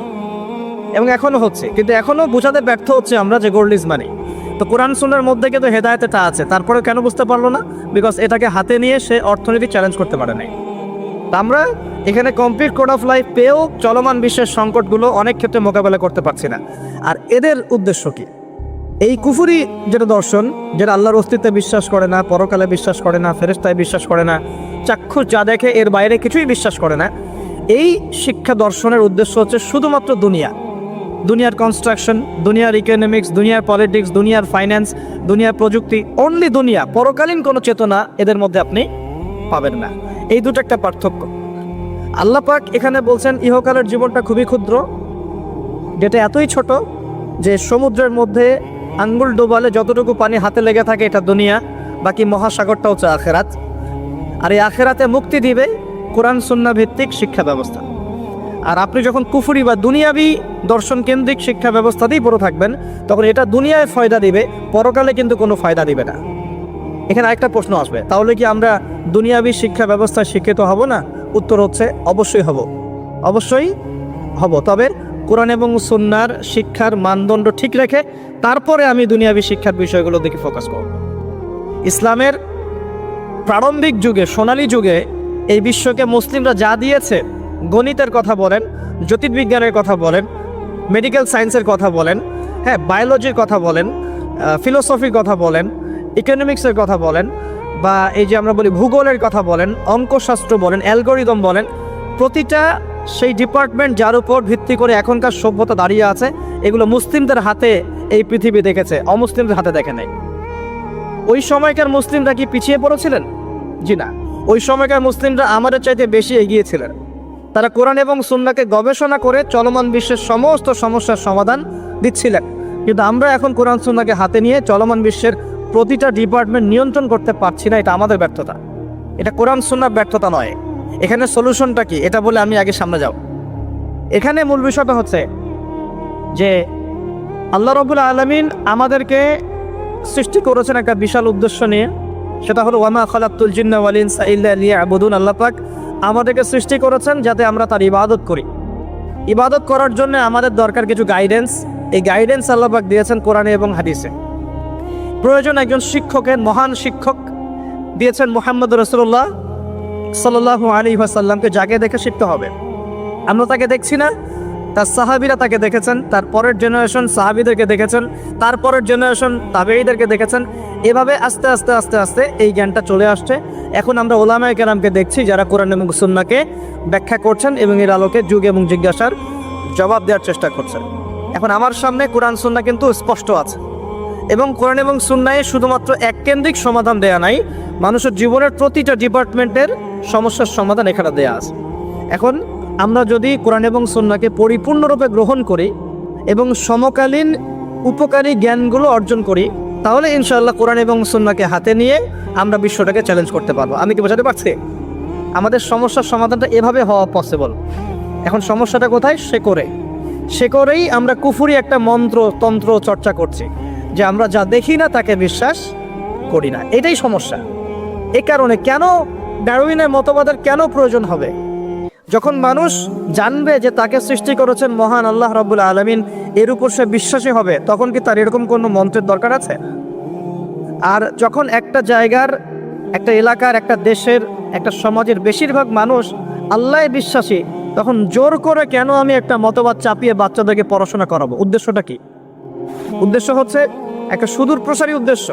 এবং এখনো হচ্ছে, কিন্তু এখনো বোঝাতে ব্যর্থ হচ্ছে আমরা যে গোল্ড ইজ মানি। তো কোরআন সুন্নাহর মধ্যে কিন্তু হেদায়েতটা আছে, তারপরে কেন বুঝতে পারলো না? বিকজ এটাকে হাতে নিয়ে সে অর্থনীতি চ্যালেঞ্জ করতে পারে নাই। আমরা এখানে কমপ্লিট কোড অফ লাইফ পেয়েও চলমান বিশ্বের সংকটগুলো অনেক ক্ষেত্রে মোকাবেলা করতে পারছি না। আর এদের উদ্দেশ্য কি? এই কুফুরি যেটা দর্শন, যেটা আল্লাহর অস্তিত্বে বিশ্বাস করে না, পরকালে বিশ্বাস করে না, ফেরেশতায় বিশ্বাস করে না, চাক্ষুষ যা দেখে এর বাইরে কিছুই বিশ্বাস করে না, এই শিক্ষা দর্শনের উদ্দেশ্য হচ্ছে শুধুমাত্র দুনিয়ার কনস্ট্রাকশন, দুনিয়ার ইকোনমিক্স, দুনিয়ার পলিটিক্স, দুনিয়ার ফাইন্যান্স, দুনিয়ার প্রযুক্তি, অনলি দুনিয়া। পরকালীন কোনো চেতনা এদের মধ্যে আপনি পাবেন না। এই দুটো একটা পার্থক্য। আল্লাহ পাক এখানে বলছেন ইহকালের জীবনটা খুবই ক্ষুদ্র, যেটা এতই ছোট যে সমুদ্রের মধ্যে আঙ্গুল ডোবালে যতটুকু পানি হাতে লেগে থাকে এটা দুনিয়া, বাকি মহাসাগরটা হচ্ছে আখেরাত। আর এই আখেরাতে মুক্তি দিবে কোরআন সুন্নাহ ভিত্তিক শিক্ষা ব্যবস্থা। আর আপনি যখন কুফরি বা দুনিয়াবি দর্শন কেন্দ্রিক শিক্ষা ব্যবস্থাতেই পড়ে থাকবেন, তখন এটা দুনিয়ায় ফয়দা দিবে, পরকালে কিন্তু কোনো ফয়দা দিবে না। এখানে আরেকটা প্রশ্ন আসবে, তাহলে কি আমরা দুনিয়াবি শিক্ষা ব্যবস্থায় শিক্ষিত হব না? উত্তর হচ্ছে অবশ্যই হব, তবে কোরআন এবং সুন্নাহর শিক্ষার মানদণ্ড ঠিক রেখে তারপরে আমি দুনিয়াবি শিক্ষার বিষয়গুলো দিকে ফোকাস করব। ইসলামের প্রারম্ভিক যুগে, সোনালী যুগে এই বিশ্বকে মুসলিমরা যা দিয়েছে, গণিতের কথা বলেন, জ্যোতির্বিজ্ঞানের কথা বলেন, মেডিকেল সায়েন্সের কথা বলেন, হ্যাঁ বায়োলজির কথা বলেন, ফিলোসফির কথা বলেন, ইকোনমিক্সের কথা বলেন, বা এই যে আমরা বলি ভূগোলের কথা বলেন, অঙ্কশাস্ত্র বলেন, অ্যালগোরিদম বলেন, প্রতিটা সেই ডিপার্টমেন্ট যার উপর ভিত্তি করে এখনকার সভ্যতা দাঁড়িয়ে আছে, এগুলো মুসলিমদের হাতে এই পৃথিবী দেখেছে, অমুসলিমদের হাতে দেখে নাই। ওই সময়কার মুসলিমরা কি পিছিয়ে পড়েছিলেন? জি না, ওই সময়কার মুসলিমরা আমাদের চাইতে বেশি এগিয়েছিলেন। তারা কোরআন এবং সুন্নাহকে গবেষণা করে চলমান বিশ্বের সমস্ত সমস্যার সমাধান দিচ্ছিলেন। কিন্তু আমরা এখন কোরআন সুন্নাহকে হাতে নিয়ে চলমান বিশ্বের প্রতিটা ডিপার্টমেন্ট নিয়ন্ত্রণ করতে পারছি না। এটা আমাদের ব্যর্থতা, এটা কোরআন সুন্নাহর ব্যর্থতা নয়। এখানে সলিউশনটা কি এটা বলে আমি আগে সামনে যাব। এখানে মূল বিষয়টা হচ্ছে যে আল্লাহ রাব্বুল আলামিন আমাদেরকে সৃষ্টি করেছেন একটা বিশাল উদ্দেশ্য নিয়ে, সেটা হলো ওয়ামা খালাকতুল জিন্না ওয়াল ইনসা ইল্লা লিয়াবুদুন। আল্লাহ পাক আমাদেরকে সৃষ্টি করেছেন যাতে আমরা তার ইবাদত করি। ইবাদত করার জন্য আমাদের দরকার কিছু গাইডেন্স। এই গাইডেন্স আল্লাহ পাক দিয়েছেন কোরআনে এবং হাদিসে। প্রয়োজন একজন শিক্ষকের, মহান শিক্ষক দিয়েছেন মুহাম্মদ রাসূলুল্লাহ সাল্লাল্লাহু আলাইহি ওয়াসাল্লামকে, যাকে দেখে শিখতে হবে। আমরা তাকে দেখছি না, তার সাহাবীরা তাকে দেখেছেন, তার পরের জেনারেশন সাহাবীদেরকে দেখেছেন, তারপরের জেনারেশন তাবেঈদেরকে দেখেছেন। এভাবে আস্তে আস্তে আস্তে আস্তে এই জ্ঞানটা চলে আসছে। এখন আমরা উলামায়ে কেরামকে দেখছি যারা কোরআন এবং সুন্নাহকে ব্যাখ্যা করছেন এবং এর আলোকে যুগ এবং জিজ্ঞাসার জবাব দেওয়ার চেষ্টা করছেন। এখন আমার সামনে কোরআন সুন্নাহ কিন্তু স্পষ্ট আছে, এবং কোরআন এবং সুন্নাহে শুধুমাত্র এককেন্দ্রিক সমাধান দেয়া নাই, মানুষের জীবনের প্রতিটা ডিপার্টমেন্টের সমস্যার সমাধান এখানে দেয়া আছে। এখন আমরা যদি কোরআন এবং সুন্নাহকে পরিপূর্ণরূপে গ্রহণ করি এবং সমকালীন উপকারী জ্ঞানগুলো অর্জন করি, তাহলে ইনশাআল্লাহ কোরআন এবং সুন্নাহকে হাতে নিয়ে আমরা বিশ্বটাকে চ্যালেঞ্জ করতে পারবো। আমি কি বোঝাতে পারছি? আমাদের সমস্যার সমাধানটা এভাবে হওয়া পসিবল। এখন সমস্যাটা কোথায়? সে করেই আমরা কুফুরি একটা মন্ত্র তন্ত্র চর্চা করছি, যে আমরা যা দেখি না তাকে বিশ্বাস করি না। এটাই সমস্যা। এ কারণে কেন ডারউইনের মতবাদের কেন প্রয়োজন হবে? যখন মানুষ জানবে যে তাকে সৃষ্টি করেছেন মহান আল্লাহ রাব্বুল আলামিন, এর উপর সে বিশ্বাসী হবে, তখন কি তার এরকম কোনো মন্ত্রের দরকার আছে? আর যখন একটা জায়গার, একটা এলাকার, একটা দেশের, একটা সমাজের বেশিরভাগ মানুষ আল্লাহ বিশ্বাসী, তখন জোর করে কেন আমি একটা মতবাদ চাপিয়ে বাচ্চাদেরকে পড়াশোনা করাবো? উদ্দেশ্যটা কি? উদ্দেশ্য হচ্ছে একটা সুদূর প্রসারী উদ্দেশ্য,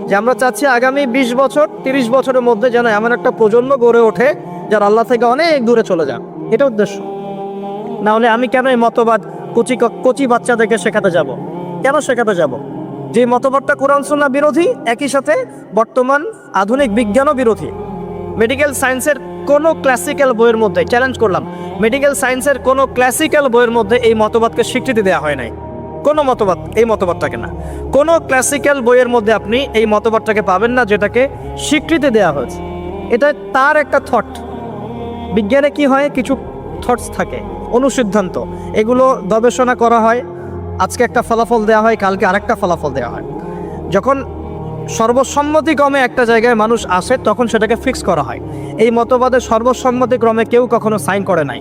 যে আমরা চাচ্ছি আগামী 20 বছর 30 বছরের মধ্যে যেন এমন একটা প্রজন্ম গড়ে ওঠে যারা আল্লাহ থেকে অনেক দূরে চলে যান। এটা উদ্দেশ্য। না হলে আমি কেন এই মতবাদ কচি বাচ্চাদেরকে শেখাতে যাব? কেন শেখাতে যাব? যে মতবাদটা কোরআন সুন্নাহ বিরোধী, একই সাথে বর্তমান আধুনিক বিজ্ঞানও বিরোধী। মেডিকেল সায়েন্সের কোনো ক্লাসিক্যাল বইয়ের মধ্যে, চ্যালেঞ্জ করলাম, মেডিকেল সায়েন্সের কোনো ক্লাসিক্যাল বইয়ের মধ্যে এই মতবাদকে স্বীকৃতি দেওয়া হয় নাই। কোনো মতবাদ, এই মতবাদটাকে না, কোনো ক্লাসিক্যাল বইয়ের মধ্যে আপনি এই মতবাদটাকে পাবেন না যেটাকে স্বীকৃতি দেওয়া হয়েছে। এটা তার একটা থট। বিজ্ঞানে কি হয়, কিছু থটস থাকে, অনুসিদ্ধান্ত, এগুলো গবেষণা করা হয়, আজকে একটা ফলাফল দেওয়া হয়, কালকে আরেকটা ফলাফল দেওয়া হয়। যখন সর্বসম্মতিক্রমে একটা জায়গায় মানুষ আসে, তখন সেটাকে ফিক্স করা হয়। এই মতবাদের সর্বসম্মতিক্রমে কেউ কখনো সাইন করে নাই।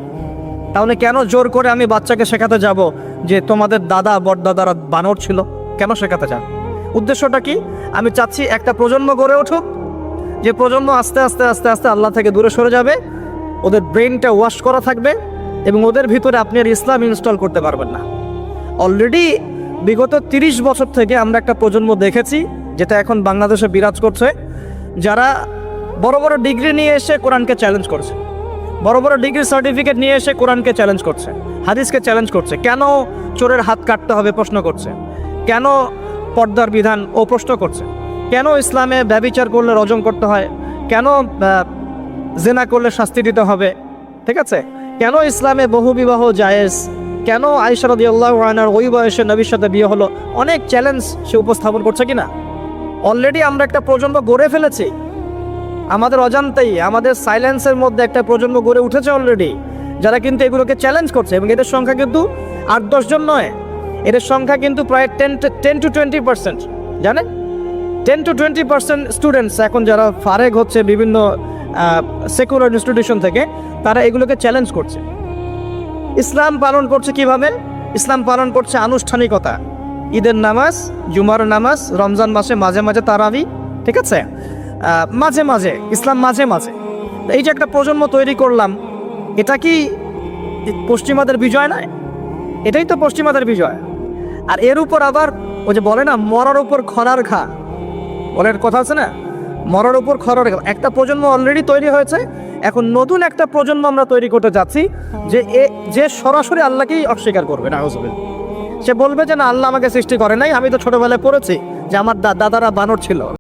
তাহলে কেন জোর করে আমি বাচ্চাকে শেখাতে যাব যে তোমাদের দাদা বড়দাদারা বানর ছিল? কেন শেখাতে চান? উদ্দেশ্যটা কি? আমি চাচ্ছি একটা প্রজন্ম গড়ে উঠুক, যে প্রজন্ম আস্তে আস্তে আস্তে আস্তে আল্লাহ থেকে দূরে সরে যাবে, ওদের ব্রেনটা ওয়াশ করা থাকবে এবং ওদের ভিতরে আপনি আর ইসলাম ইনস্টল করতে পারবেন না। অলরেডি বিগত 30 বছর থেকে আমরা একটা প্রজন্ম দেখেছি, যেটা এখন বাংলাদেশে বিরাজ করছে, যারা বড় বড় ডিগ্রি নিয়ে এসে কোরআনকে চ্যালেঞ্জ করছে, বড় বড় ডিগ্রি সার্টিফিকেট নিয়ে এসে কোরআনকে চ্যালেঞ্জ করছে, হাদিসকে চ্যালেঞ্জ করছে। কেন চোরের হাত কাটতে হবে প্রশ্ন করছে, কেন পর্দার বিধান ও প্রশ্ন করছে, কেন ইসলামে ব্যভিচার করলে রজম করতে হয়, কেন জেনা করলে শাস্তি দিতে হবে, ঠিক আছে, কেন ইসলামে বহুবিবাহ জায়েজ, কেন আয়েশা রাদিয়াল্লাহু আনহার ওই বয়সে নবীর সাথে বিয়ে হলো, অনেক চ্যালেঞ্জ সে উপস্থাপন করছে কিনা। অলরেডি আমরা একটা প্রজন্ম গড়ে ফেলেছি, আমাদের অজান্তেই, আমাদের সাইলেন্সের মধ্যে একটা প্রজন্ম গড়ে উঠেছে অলরেডি, যারা কিন্তু এগুলোকে চ্যালেঞ্জ করছে। এবং এদের সংখ্যা কিন্তু 8-10 জন নয়, এদের সংখ্যা কিন্তু প্রায় 10 to 20%, জানেন? 10 to 20% স্টুডেন্টস এখন যারা ফারেগ হচ্ছে বিভিন্ন সেকুলার ইনস্টিটিউশন থেকে, তারা এগুলোকে চ্যালেঞ্জ করছে। ইসলাম পালন করছে কিভাবে? ইসলাম পালন করছে আনুষ্ঠানিকতা, ঈদের নামাজ, জুমার নামাজ, রমজান মাসে মাঝে মাঝে তারাবি, ঠিক আছে, মাঝে মাঝে ইসলাম, মাঝে মাঝে। এই যে একটা প্রজন্ম তৈরি করলাম, এটা কি পশ্চিমাদের বিজয় নয়? এটাই তো পশ্চিমাদের বিজয়। আর এর উপর আবার ওই যে বলে না, মরার উপর খরার ঘা, বলের কথা আছে না, মরার উপর খরার ঘা। একটা প্রজন্ম অলরেডি তৈরি হয়েছে, এখন নতুন একটা প্রজন্ম আমরা তৈরি করতে যাচ্ছি, যে সরাসরি আল্লাহকেই অস্বীকার করবে। নাউজুবিল্লাহ। সে বলবে যে না, আল্লাহ আমাকে সৃষ্টি করে নাই, আমি তো ছোটবেলায় পড়েছি যে আমার দাদারা বানর ছিল।